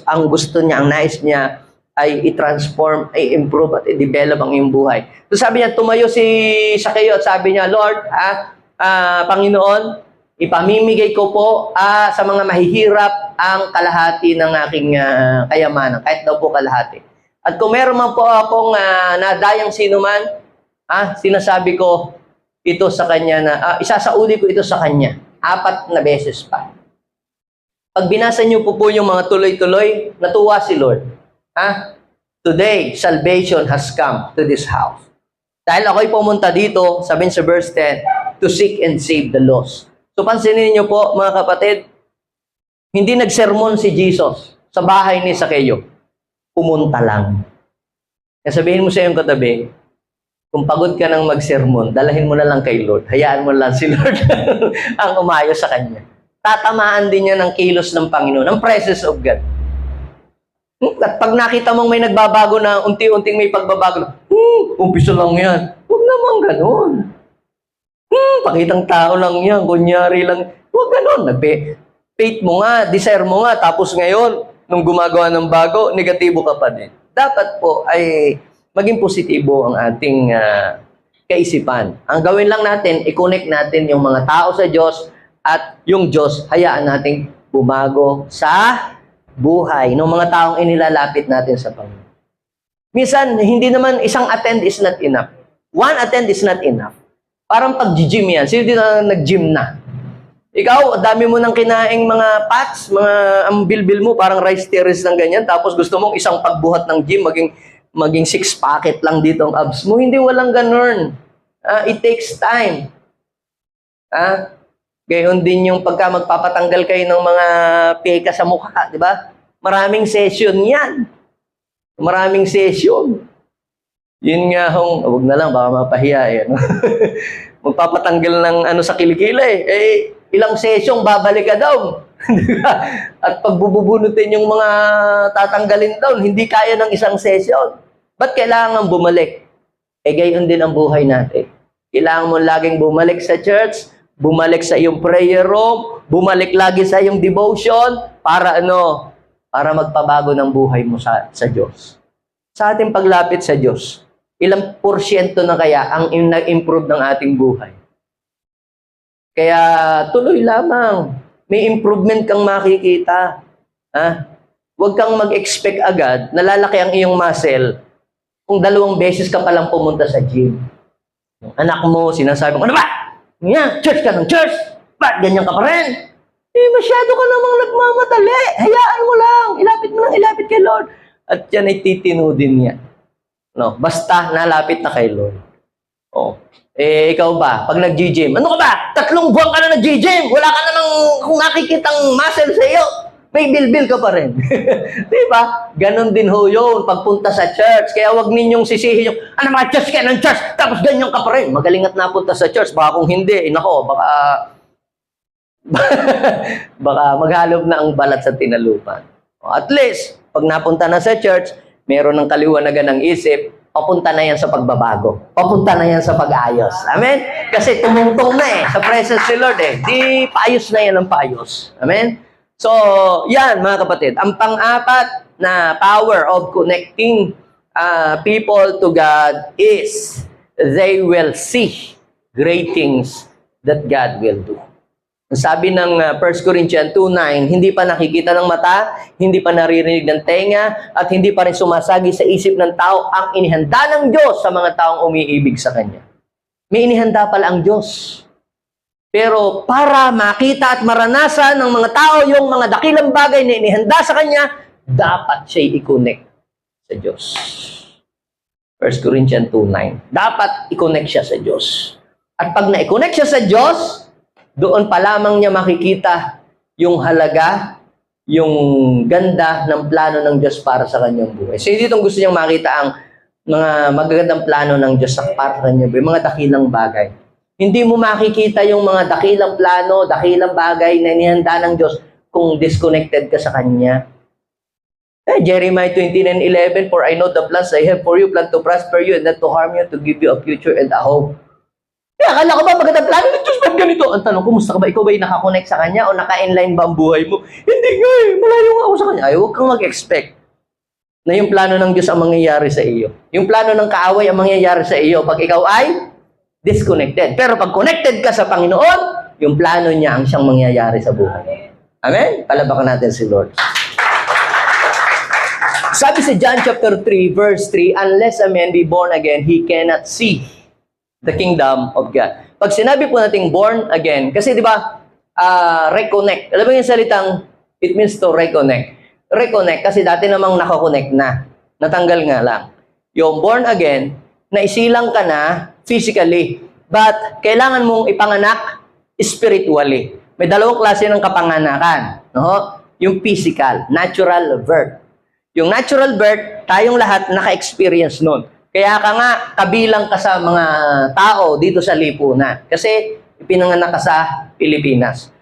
ang gusto niya, ang nais niya, ay i-transform, ay improve at i-develop ang iyong buhay. So sabi niya, tumayo si Sakeo at sabi niya, Lord, Panginoon, ipamimigay ko po sa mga mahihirap ang kalahati ng aking kayamanan, kahit daw po kalahati. At kung meron man po akong nadayang sinuman, sinasabi ko ito sa kanya na, isasauli ko ito sa kanya, 4 na beses pa. Pag binasa niyo po yung mga tuloy-tuloy, natuwa si Lord. Today, salvation has come to this house. Dahil ako'y pumunta dito, sabihin sa verse 10, to seek and save the lost. So pansinin niyo po, mga kapatid, hindi nagsermon si Jesus sa bahay ni Sakeo. Pumunta lang. Kaya sabihin mo sa iyong katabi, kung pagod ka ng magsermon, dalahin mo na lang kay Lord. Hayaan mo lang si Lord ang umayo sa kanya. Tatamaan din niya ng kilos ng Panginoon, ng presence of God. At pag nakita mong may nagbabago na, unti-unting may pagbabago na, umpisa lang yan. Huwag naman ganun. Pakitang tao lang yan, kunyari lang. Huwag ganun. Faith mo nga, desire mo nga, tapos ngayon, nung gumagawa ng bago, negatibo ka pa din. Dapat po ay maging positibo ang ating kaisipan. Ang gawin lang natin, i-connect natin yung mga tao sa Diyos at yung Diyos, hayaan nating bumago sa buhay ng mga taong inilalapit natin sa Panginoon. Minsan, hindi naman isang attend is not enough. One attend is not enough. Parang pag-gym yan. Sino dito na nag-gym na? Ikaw, dami mo nang kinaing mga pots, ang bilbil mo, parang rice terrace ng ganyan, tapos gusto mong isang pagbuhat ng gym, maging 6 packet lang dito ang abs mo. Hindi, walang ganun. It takes time. Gayon din yung pagka magpapatanggal kayo ng mga peka sa mukha, di ba? Maraming session yan. Maraming session. Yun nga wag na lang, baka mapahiya eh. Magpapatanggal ng sa kilikila eh. Ilang session, babalik ka daw. At pagbububunutin yung mga tatanggalin daw, hindi kaya ng isang session. Ba't kailangan bumalik? Gayon din ang buhay natin. Kailangan mo laging bumalik sa church, bumalik sa iyong prayer room, bumalik lagi sa iyong devotion, para para magpabago ng buhay mo sa Diyos. Sa ating paglapit sa Diyos, ilang porsyento na kaya ang nag-improve ng ating buhay? Kaya tuloy lamang. May improvement kang makikita. Huwag kang mag-expect agad na lalaki ang iyong muscle kung 2 beses ka palang pumunta sa gym. Yung anak mo, sinasabi mo, ano ba? Church ka ng church. Ba't ganyan ka pa rin? Masyado ka namang nagmamadali. Hayaan mo lang. Ilapit kay Lord. At yan ay titino din niya. Basta nalapit na kay Lord. Ikaw ba? Pag nag-gym, ano ka ba? 3 buwan ka na nag-gym. Wala ka namang kung nakikitang muscle sa iyo. May bilbil ka pa rin. Diba? Ganon din yun pagpunta sa church. Kaya wag ninyong sisihin yung, mga church ka ng church, tapos ganyan ka pa rin. Magaling at napunta sa church. Baka kung hindi, baka maghalob na ang balat sa tinalupan. At least, pag napunta na sa church, meron ng kaliwanagan ng isip, papunta na yan sa pagbabago. Papunta na yan sa pag-ayos. Amen? Kasi tumungtong na sa presence ni Lord Di paayos na yan ang paayos. Amen? So, yan mga kapatid. Ang pang-apat na power of connecting people to God is they will see great things that God will do. Sabi ng 1 Corinthians 2:9, hindi pa nakikita ng mata, hindi pa naririnig ng tenga, at hindi pa rin sumasagi sa isip ng tao ang inihanda ng Diyos sa mga taong umiibig sa Kanya. May inihanda pala ang Diyos. Pero para makita at maranasan ng mga tao yung mga dakilang bagay na inihanda sa Kanya, dapat siya'y i-connect sa Diyos. 1 Corinthians 2:9. Dapat i-connect siya sa Diyos. At pag na-i-connect siya sa Diyos, doon pa lamang niya makikita yung halaga, yung ganda ng plano ng Diyos para sa kanyang buhay. So, dito gusto niyang makita ang mga magagandang plano ng Diyos para sa kanyang buhay, mga dakilang bagay. Hindi mo makikita yung mga dakilang plano, dakilang bagay na inihanda ng Diyos kung disconnected ka sa Kanya. Jeremiah 29:11, for I know the plans I have for you, plan to prosper you and not to harm you, to give you a future and a hope. Akala ko ba magandang plano ng Diyos? Ba't ganito? Ang tanong, kumusta ka ba? Ikaw ba'y nakakonect sa Kanya o naka-inline ba ang buhay mo? Hindi nga malayo nga ako sa Kanya. Huwag kang mag-expect na yung plano ng Diyos ang mangyayari sa iyo. Yung plano ng kaaway ang mangyayari sa iyo pag ikaw ay disconnected. Pero pag connected ka sa Panginoon, yung plano niya ang siyang mangyayari sa buhay. Amen? Palabakan natin si Lord. Sabi sa John chapter 3, verse 3, unless a man be born again, he cannot see the kingdom of God. Pag sinabi po nating born again, kasi di ba, reconnect. Alam mo yung salitang, it means to reconnect. Reconnect, kasi dati namang nakakonect na. Natanggal nga lang. Yung born again, naisilang ka na physically, but kailangan mong ipanganak spiritually. May 2 klase ng kapanganakan. No? Yung physical, natural birth. Yung natural birth, tayong lahat naka-experience nun. Kaya ka nga, kabilang ka sa mga tao dito sa lipunan. Kasi, ipinanganak ka sa Pilipinas.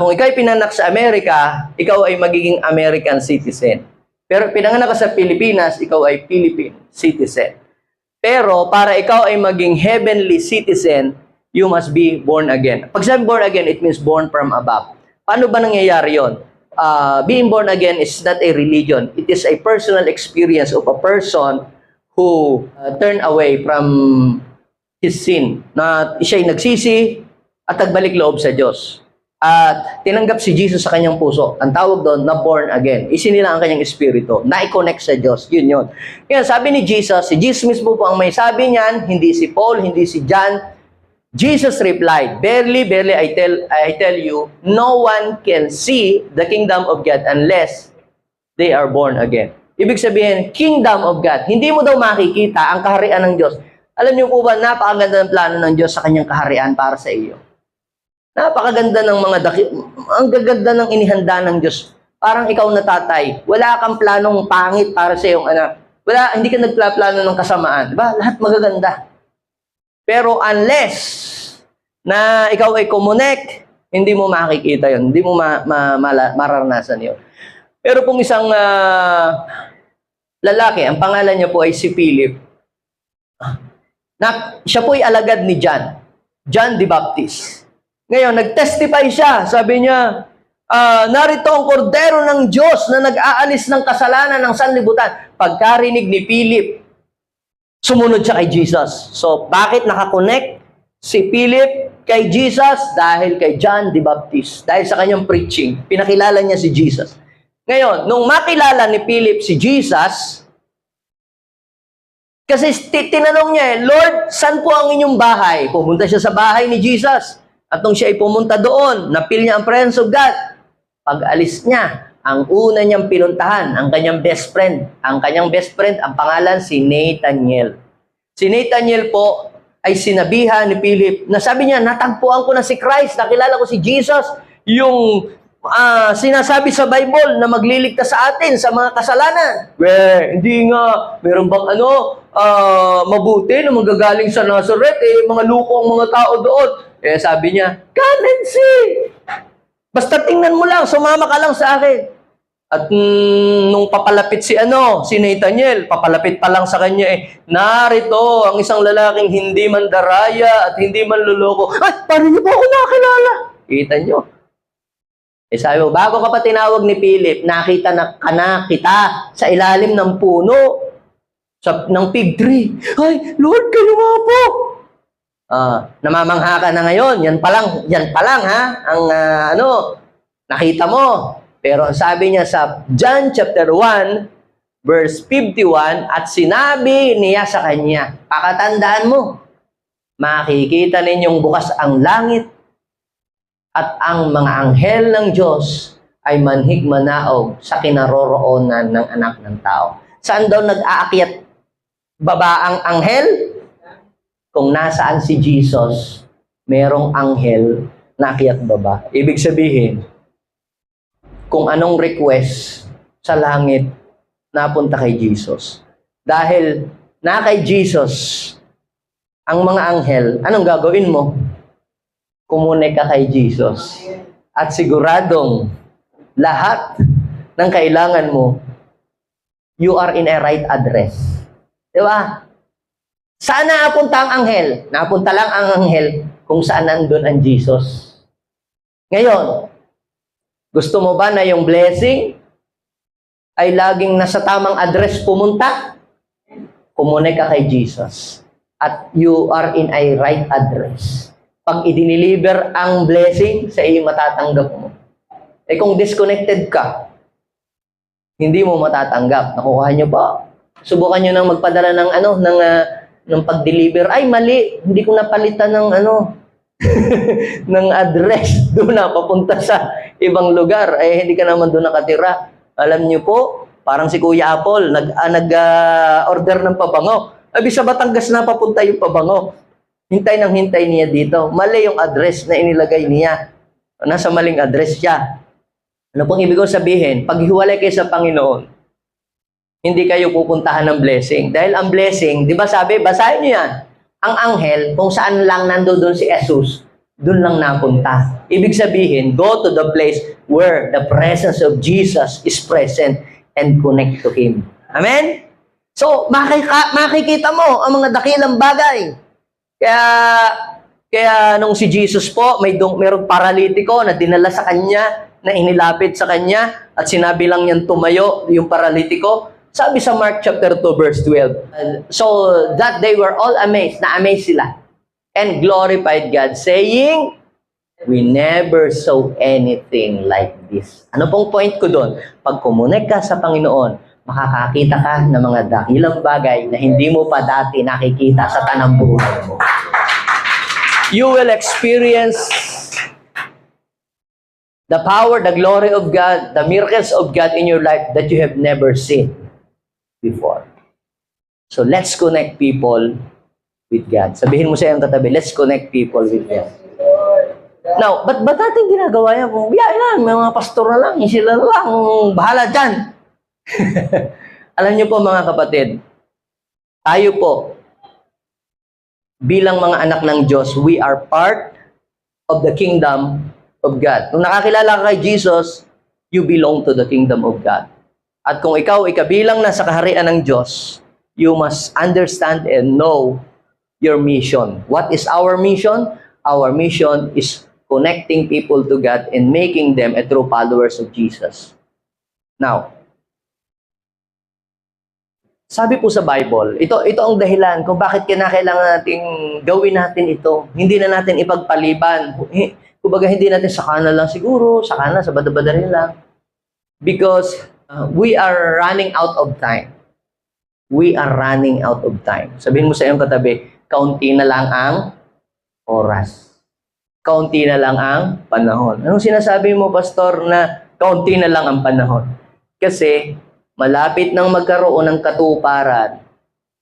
Kung ikaw ay pinanak sa Amerika, ikaw ay magiging American citizen. Pero pinanganak ka sa Pilipinas, ikaw ay Philippine citizen. Pero para ikaw ay maging heavenly citizen, you must be born again. Pag sabi born again, it means born from above. Paano ba nangyayari yon? Being born again is not a religion. It is a personal experience of a person who turned away from his sin. Na siya'y nagsisi at nagbalik loob sa Diyos. At tinanggap si Jesus sa kanyang puso. Ang tawag doon na born again. Isinila ang kanyang espiritu. Na-connect sa Diyos. Yun yun. Kaya sabi ni Jesus, si Jesus mismo po ang may sabi niyan, hindi si Paul, hindi si John. Jesus replied, "Verily, verily, I tell you, no one can see the kingdom of God unless they are born again." Ibig sabihin, kingdom of God. Hindi mo daw makikita ang kaharian ng Diyos. Alam niyo po ba, napakaganda ng plano ng Diyos sa kanyang kaharian para sa iyo. Napakaganda ng ang gaganda ng inihanda ng Diyos. Parang ikaw na tatay, wala kang planong pangit para sa iyong anak. Hindi ka nagplano ng kasamaan. Diba? Lahat magaganda. Pero unless na ikaw ay kumonek, hindi mo makikita yon, hindi mo mararanasan yon. Pero kung isang lalaki, ang pangalan niya po ay si Philip, siya po ay alagad ni John the Baptist. Ngayon, nag-testify siya. Sabi niya, narito ang kordero ng Diyos na nag-aalis ng kasalanan ng sanlibutan. Pagkarinig ni Philip, sumunod siya kay Jesus. So, bakit nakakonect si Philip kay Jesus? Dahil kay John the Baptist. Dahil sa kanyang preaching, pinakilala niya si Jesus. Ngayon, nung makilala ni Philip si Jesus, kasi tinanong niya, Lord, saan po ang inyong bahay? Pumunta siya sa bahay ni Jesus. At nung siya ay pumunta doon, napil niya ang presence of God. Pag-alis niya, ang una niyang pinuntahan, ang kanyang best friend. Ang kanyang best friend, ang pangalan si Nathaniel. Si Nathaniel po ay sinabihan ni Philip na sabi niya, natagpuan ko na si Christ, nakilala ko si Jesus, yung sinasabi sa Bible na magliligtas sa atin sa mga kasalanan. Hindi nga. Meron bang mabuti na magagaling sa Nazareth, mga luko ang mga tao doon. Sabi niya, come and see. Basta tingnan mo lang, sumama ka lang sa akin. At nung papalapit si Nathaniel, papalapit pa lang sa kanya narito ang isang lalaking hindi man daraya at hindi man luloko. Ay, paano niyo po ako nakilala? Kita niyo. Sabi mo, bago ka pa tinawag ni Philip, nakita na kita sa ilalim ng puno ng fig tree. Ay, Lord, kayo nga po. Namamangha ka na ngayon. Yan pa lang ha, ang nakita mo. Pero ang sabi niya sa John chapter 1, verse 51, at sinabi niya sa kanya, pakatandaan mo, makikita ninyong bukas ang langit at ang mga anghel ng Diyos ay manhig-manaog sa kinaroroonan ng anak ng tao. Saan daw nag-aakyat baba ang anghel? Kung nasaan si Jesus, merong anghel na akyat baba. Ibig sabihin, kung anong request sa langit, napunta kay Jesus. Dahil na kay Jesus, ang mga anghel, anong gagawin mo? Kumunik ka kay Jesus. At siguradong lahat ng kailangan mo, you are in a right address. Di ba? Saan napunta ang anghel? Napunta lang ang anghel kung saan nandun ang Jesus. Ngayon, gusto mo ba na yung blessing ay laging nasa tamang address pumunta? Kumunik ka kay Jesus. At you are in a right address. Pag i-deliver ang blessing, sa iyo matatanggap mo. Kung disconnected ka, hindi mo matatanggap. Nakukuha nyo ba? Subukan nyo nang magpadala ng pag-deliver. Ay, mali. Hindi ko napalitan ng ng address. Doon na, papunta sa ibang lugar. Hindi ka naman doon nakatira. Alam nyo po, parang si Kuya Apple, nag-order ng pabango. Abi sa Batangas na papunta yung pabango. Hintay niya dito. Mali yung address na inilagay niya. Nasa maling address siya. Ano pong ibig ko sabihin? Pag hiwalay kayo sa Panginoon, hindi kayo pupuntahan ng blessing. Dahil ang blessing, di ba sabi, basahin niyo yan. Ang anghel, kung saan lang nandoon si Jesus, doon lang napunta. Ibig sabihin, go to the place where the presence of Jesus is present. and connect to Him. Amen? So, makikita mo ang mga dakilang bagay. Kaya nung si Jesus po, mayroong paralitiko na dinala sa Kanya, na inilapit sa Kanya, at sinabi lang niyang tumayo yung paralitiko. Sabi sa Mark chapter 2, verse 12, so that they were all amazed, na-amazed sila, and glorified God, saying, we never saw anything like this. Ano pong point ko doon? Pag kumonek ka sa Panginoon, makakakita ka ng mga dakilang bagay na hindi mo pa dati nakikita sa tanang buhay mo. You will experience the power, the glory of God, the miracles of God in your life that you have never seen before. So let's connect people with God. Sabihin mo sa iyong katabi, let's connect people with God. Now, ba't natin ginagawa yan? Kung biyahe lang, may mga pastor na lang, sila lang, bahala dyan. Alam niyo po mga kapatid, tayo po, bilang mga anak ng Diyos, we are part of the kingdom of God. Kung nakakilala ka kay Jesus, you belong to the kingdom of God. At kung ikaw ay kabilang na sa kaharian ng Diyos, you must understand and know your mission. What is our mission? Our mission is connecting people to God and making them a true followers of Jesus. Now, sabi po sa Bible, ito ang dahilan kung bakit kinakailangan nating gawin natin ito. Hindi na natin ipagpaliban. Kumbaga hindi natin saka na lang siguro, saka na, sa bada-bada rin lang. Because we are running out of time. We are running out of time. Sabihin mo sa iyong katabi, kaunti na lang ang oras. Kaunti na lang ang panahon. Anong sinasabi mo, Pastor, na kaunti na lang ang panahon? Kasi malapit nang magkaroon ng katuparan,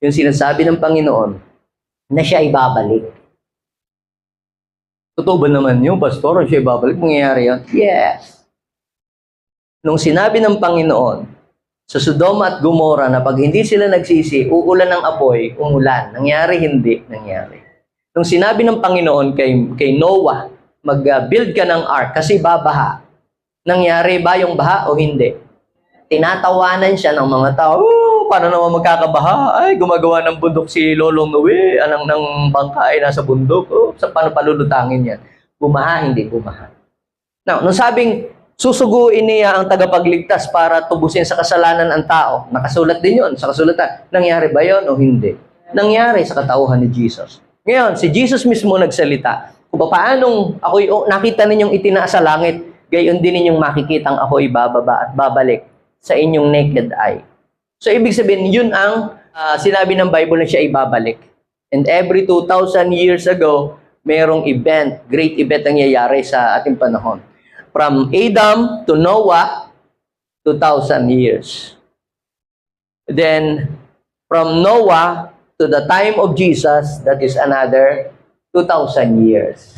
yung sinasabi ng Panginoon, na siya ay babalik. Totoo ba naman yun, Pastor? Siya ay babalik? Mangyayari yan? Yes. Nung sinabi ng Panginoon, sa Sodoma at Gomora, na pag hindi sila nagsisi, uulan ng apoy, umulan. Nangyari, hindi. Nangyari. Nung sinabi ng Panginoon kay Noah, mag-build ka ng ark kasi babaha. Nangyari ba yung baha o hindi? Tinatawanan siya ng mga tao, paano naman magkakabaha? Ay, gumagawa ng bundok si Lolong Noe, anang ng bangka ay nasa bundok. Sa paano palulutangin yan? Bumaha, hindi bumaha. Now, nung sabing, susuguin niya ang tagapagligtas para tubusin sa kasalanan ang tao, nakasulat din yun sa kasulatan. Nangyari ba yun o hindi? Nangyari sa katauhan ni Jesus. Ngayon, si Jesus mismo nagsalita, kung paanong ako'y nakita ninyong itinaas sa langit, gayon din ninyong makikitang ako'y bababa at babalik sa inyong naked eye. So, ibig sabihin, yun ang sinabi ng Bible na siya ay babalik. And every 2,000 years ago, mayroong event, great event ang nangyayari sa ating panahon. From Adam to Noah, 2,000 years. Then, from Noah to the time of Jesus, that is another 2,000 years.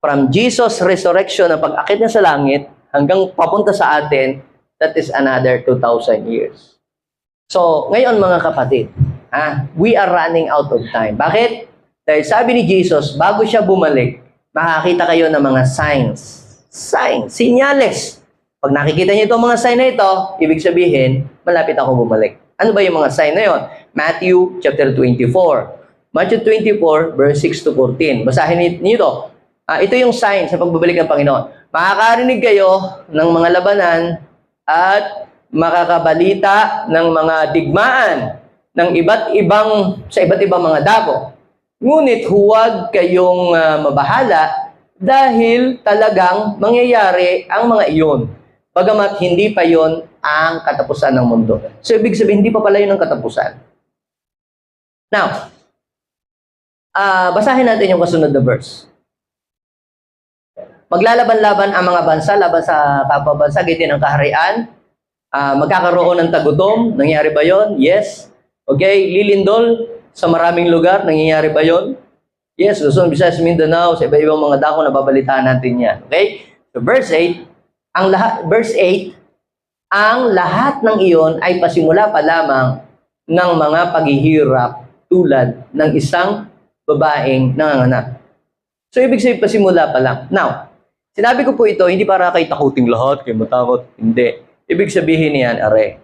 From Jesus' resurrection, ang pag-akit niya sa langit, hanggang papunta sa atin, that is another 2,000 years. So, ngayon mga kapatid, we are running out of time. Bakit? Dahil sabi ni Jesus, bago siya bumalik, makakita kayo ng mga signs. Signs, sinyales. Pag nakikita niyo itong mga sign na ito, ibig sabihin, malapit ako bumalik. Ano ba yung mga sign na yun? Matthew chapter 24. Matthew 24, verse 6 to 14. Basahin niyo ito. Ito yung sign sa pagbabalik ng Panginoon. Makakarinig kayo ng mga labanan at makakabalita ng mga digmaan ng sa iba't ibang mga dako. Ngunit huwag kayong mabahala dahil talagang mangyayari ang mga iyon. Bagamat hindi pa yon ang katapusan ng mundo. So, ibig sabihin, hindi pa pala yun ang katapusan. Now, basahin natin yung kasunod na verse. Maglalaban-laban ang mga bansa, laban sa kapwa bansa, gitin ang kaharian. Magkakaroon ng tagutom. Nangyari ba yon? Yes. Okay, lilindol sa maraming lugar. Nangyayari ba yon? Yes. Luzon, Visayas, Mindanao, sa iba-ibang mga dako, nababalitaan natin yan. Okay? So, verse 8, ang lahat ng iyon ay pasimula pa lamang ng mga paghihirap tulad ng isang babaeng nanganganak. So, ibig sabihin, pasimula pa lang. Now, sinabi ko po ito, hindi para kay takuting lahat, kay matakot. Hindi. Ibig sabihin niyan, are,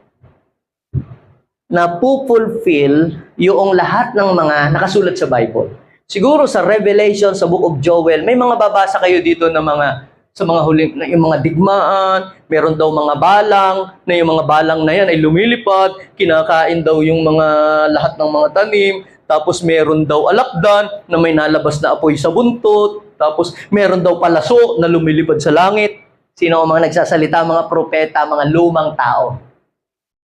na pupulfill yung lahat ng mga nakasulat sa Bible. Siguro sa Revelation, sa Book of Joel, may mga babasa kayo dito na sa mga huling, na yung mga digmaan, meron daw mga balang, na yung mga balang na yan ay lumilipad, kinakain daw yung mga lahat ng mga tanim, tapos meron daw alakdan na may nalabas na apoy sa buntot, tapos meron daw palaso na lumilipad sa langit. Sino ang mga nagsasalita? Mga propeta, mga lumang tao.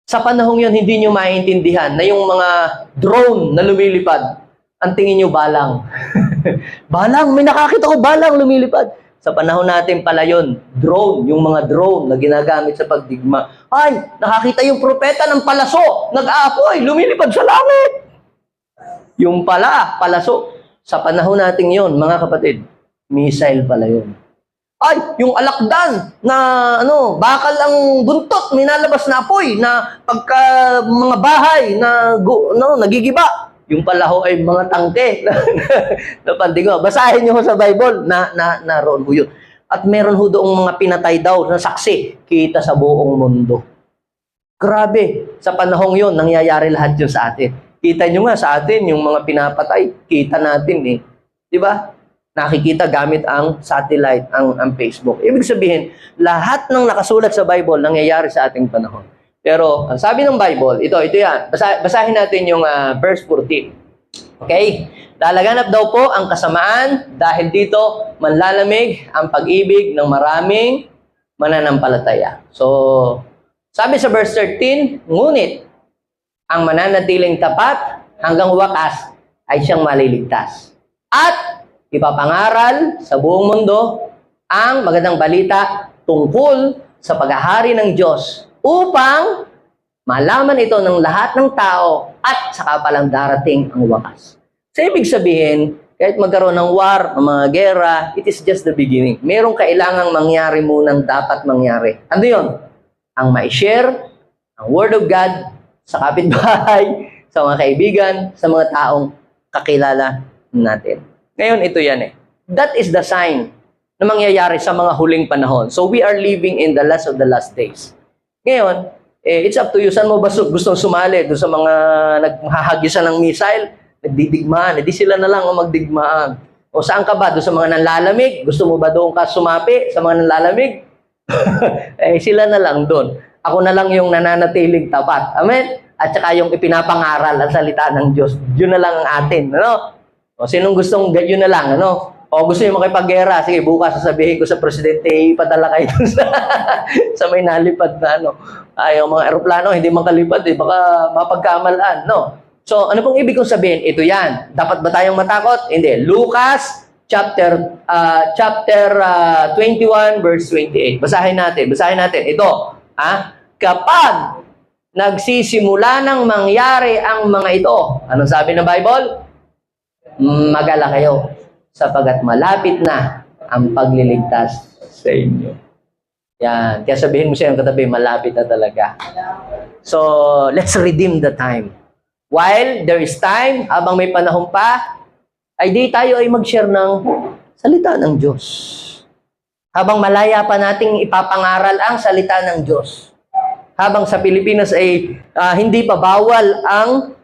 Sa panahong yun, hindi nyo maintindihan na yung mga drone na lumilipad, ang tingin nyo balang. Balang, may nakakita ko balang lumilipad. Sa panahon natin pala yun, drone, yung mga drone na ginagamit sa pagdigma. Ay, nakakita yung propeta ng palaso, nag-aapoy, lumilipad sa langit. Yung palaso. Sa panahon natin yun, mga kapatid, missile pala yun. Ay, yung alakdan na bakal ang buntot, minalabas na apoy na pagka mga bahay na nagigiba. Yung pala ho ay mga tangke na pandigo. Basahin niyo ho sa Bible na roon ho yun. At meron ho doong mga pinatay daw na saksi kita sa buong mundo. Grabe, sa panahong yun, nangyayari lahat yun sa atin. Kita nyo nga sa atin, yung mga pinapatay, kita natin eh. Di ba? Nakikita gamit ang satellite, ang Facebook. Ibig sabihin, lahat ng nakasulat sa Bible nangyayari sa ating panahon. Pero, ang sabi ng Bible, ito yan. Basahin natin yung verse 14. Okay? Lalaganap daw po ang kasamaan dahil dito manlalamig ang pag-ibig ng maraming mananampalataya. So, sabi sa verse 13, ngunit ang mananatiling tapat hanggang wakas ay siyang maliligtas. At ipapangaral sa buong mundo ang magandang balita tungkol sa paghahari ng Diyos upang malaman ito ng lahat ng tao at saka palang darating ang wakas. So, ibig sabihin, kahit magkaroon ng war, ng mga gera, it is just the beginning. Merong kailangang mangyari munang dapat mangyari. Ano yun? Ang ma-share, ang Word of God, sa kapitbahay, sa mga kaibigan, sa mga taong kakilala natin. Ngayon, ito yan eh. That is the sign na mangyayari sa mga huling panahon. So, we are living in the last of the last days. Ngayon, it's up to you. Saan mo ba gusto sumali? Doon sa mga naghahagisan ng missile, nagdidigmaan. Hindi sila na lang ang magdigmaan. O saan ka ba? Doon sa mga nanlalamig? Gusto mo ba doon ka sumapi sa mga nanlalamig? Sila na lang doon. Ako na lang yung nananatiling tapat. Amen? At saka yung ipinapangaral ang salita ng Diyos. Yun na lang ang atin. Ano? O sinong gustong yun na lang? Ano? O gusto nyo makipaggera? Sige, bukas sasabihin ko sa presidente, ipadala kayo dun sa may nalipad na yung mga eroplano, hindi makalipad baka mapagkamalaan. No? So, ano pong ibig kong sabihin? Ito yan. Dapat ba tayong matakot? Hindi. Lucas chapter 21 verse 28. Basahin natin. Ito. Kapag nagsisimula ng mangyari ang mga ito, anong sabi ng Bible? Magala kayo sapagat malapit na ang pagliligtas sa inyo. Yan. Kaya sabihin mo siya yung katabi, malapit na talaga. So, let's redeem the time. While there is time, habang may panahon pa, ay di tayo ay mag-share ng salita ng Diyos. Habang malaya pa nating ipapangaral ang salita ng Diyos. Habang sa Pilipinas ay hindi pa bawal ang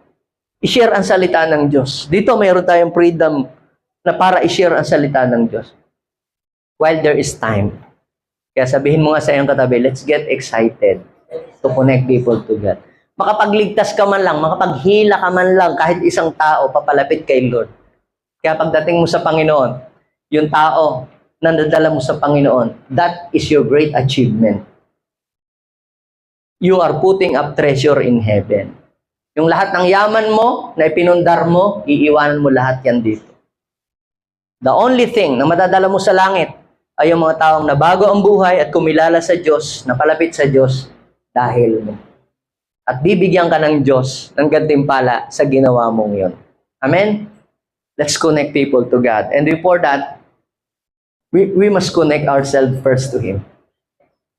i-share ang salita ng Diyos. Dito mayroon tayong freedom na para i-share ang salita ng Diyos. While there is time. Kaya sabihin mo nga sa iyong katabi, let's get excited to connect people to God. Makapagligtas ka man lang, makapaghila ka man lang, kahit isang tao, papalapit kay Lord. Kaya pagdating mo sa Panginoon, yung tao na nadala mo sa Panginoon, that is your great achievement. You are putting up treasure in heaven. Yung lahat ng yaman mo, na ipinundar mo, iiwanan mo lahat yan dito. The only thing na madadala mo sa langit ay yung mga taong nabago ang buhay at kumilala sa Diyos, napalapit sa Diyos dahil mo. At bibigyan ka ng Diyos ng gantimpala sa ginawa mong yon. Amen? Let's connect people to God. And before that, we must connect ourselves first to Him.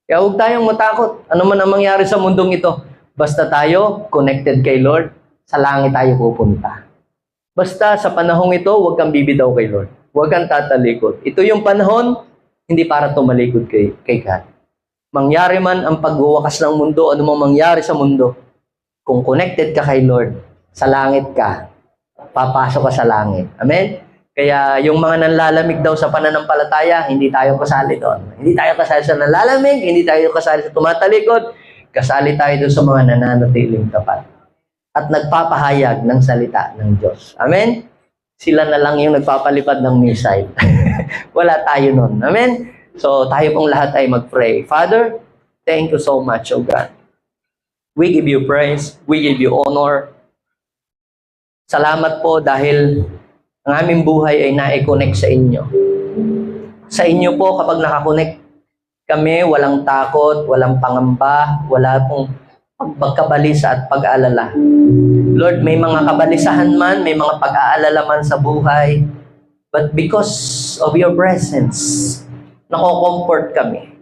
Kaya huwag tayong matakot. Ano man ang mangyari sa mundong ito. Basta tayo connected kay Lord, sa langit tayo pupunta. Basta sa panahong ito, huwag kang bibitaw kay Lord. Huwag kang tatalikod. Ito yung panahon, hindi para tumalikod kay God. mangyari man ang pagwawakas ng mundo, ano mang mangyari sa mundo, kung connected ka kay Lord, sa langit ka, papasok ka sa langit. Amen? Kaya yung mga nanlalamig daw sa pananampalataya, hindi tayo kasali doon. Hindi tayo kasali sa nanlalamig, hindi tayo kasali sa tumatalikod, kasali tayo doon sa mga nananatiling tapat. At nagpapahayag ng salita ng Diyos. Amen? Sila na lang yung nagpapalipad ng missile. Wala tayo nun. Amen? So, tayo pong lahat ay mag-pray. Father, thank you so much, O God. We give you praise. We give you honor. Salamat po dahil ang aming buhay ay na-connect sa inyo. Sa inyo po, kapag nakakonect kami, walang takot, walang pangamba, wala pong pagkabalisa at pag-aalala. Lord, may mga kabalisahan man, may mga pag-aalala man sa buhay, but because of your presence, nako-comfort kami.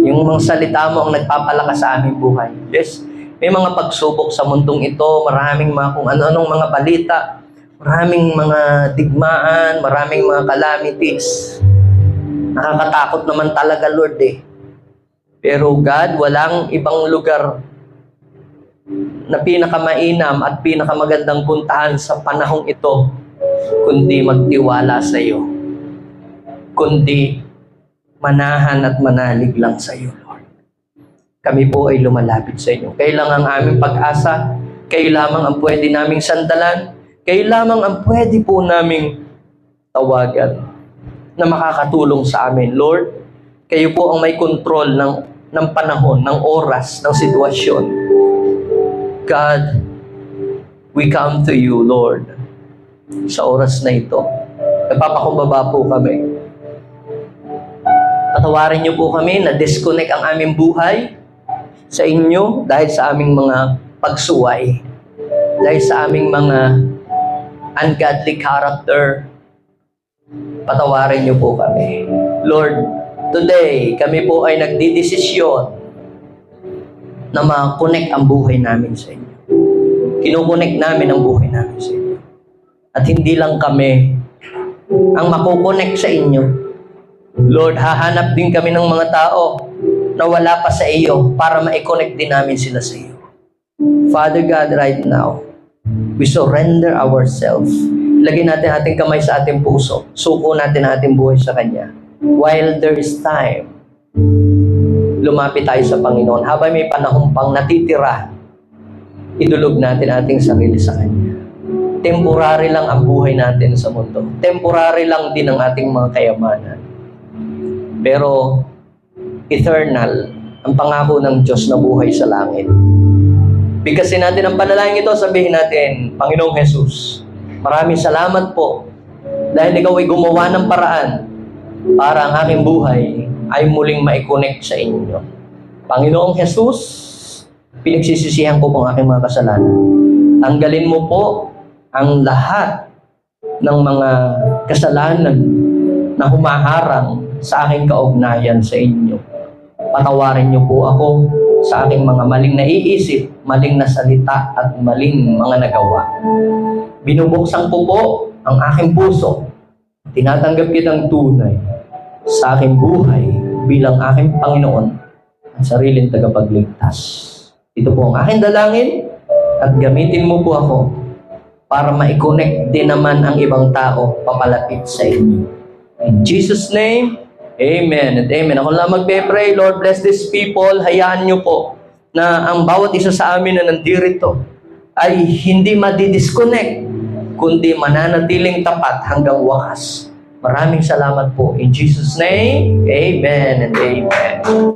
Yung mga salita mo ang nagpapalakas sa aming buhay. Yes, may mga pagsubok sa mundong ito, maraming mga kung ano-anong mga balita, maraming mga digmaan, maraming mga calamities. Nakakatakot naman talaga, Lord eh. Pero God, walang ibang lugar na pinakamainam at pinakamagandang puntahan sa panahong ito kundi magtiwala sa iyo. Kundi manahan at manalig lang sa iyo, Lord. Kami po ay lumalapit sa inyo. Kayo lang ang aming pag-asa. Kayo lamang ang pwede naming sandalan. Kayo lamang ang pwede po naming tawagan na makakatulong sa amin. Lord, kayo po ang may kontrol ng panahon, ng oras, ng sitwasyon. God, we come to you, Lord, sa oras na ito. Nagpapakumbaba po kami. Patawarin niyo po kami na disconnect ang aming buhay sa inyo dahil sa aming mga pagsuway, dahil sa aming mga ungodly character. Patawarin niyo po kami. Lord, today, kami po ay nagdidesisyon na ma-connect ang buhay namin sa inyo. Kinukonect namin ang buhay namin sa inyo. At hindi lang kami ang makukonect sa inyo. Lord, hahanap din kami ng mga tao na wala pa sa iyo para ma-connect din namin sila sa iyo. Father God, right now, we surrender ourselves. Lagyan natin ating kamay sa ating puso. Suko natin ating buhay sa Kanya. While there is time, lumapit tayo sa Panginoon. Habang may panahon pang natitira, idulog natin ating sarili sa Kanya. Temporary lang ang buhay natin sa mundo. Temporary lang din ang ating mga kayamanan. Pero eternal ang pangako ng Diyos na buhay sa langit. Bigkasin natin ang panalangin ito, sabihin natin, Panginoong Jesus, maraming salamat po dahil ikaw ay gumawa ng paraan para ang aking buhay ay muling ma-connect sa inyo. Panginoong Jesus, pinagsisisihan ko po ang aking mga kasalanan. Tanggalin mo po ang lahat ng mga kasalanan na humaharang sa aking kaugnayan sa inyo. Patawarin niyo po ako sa aking mga maling naiisip, maling na salita at maling mga nagawa. Binubuksan ko po ang aking puso. Tinatanggap kitang tunay sa aking buhay bilang aking Panginoon at sariling tagapagligtas. Ito po ang aking dalangin at gamitin mo po ako para ma-connect din naman ang ibang tao papalapit sa inyo. In Jesus' name, Amen and Amen. Ako lang magpe-pray, Lord, bless these people. Hayaan niyo po na ang bawat isa sa amin na nandirito ay hindi madidisconnect, kundi mananatiling tapat hanggang wakas. Maraming salamat po. In Jesus' name, Amen and Amen.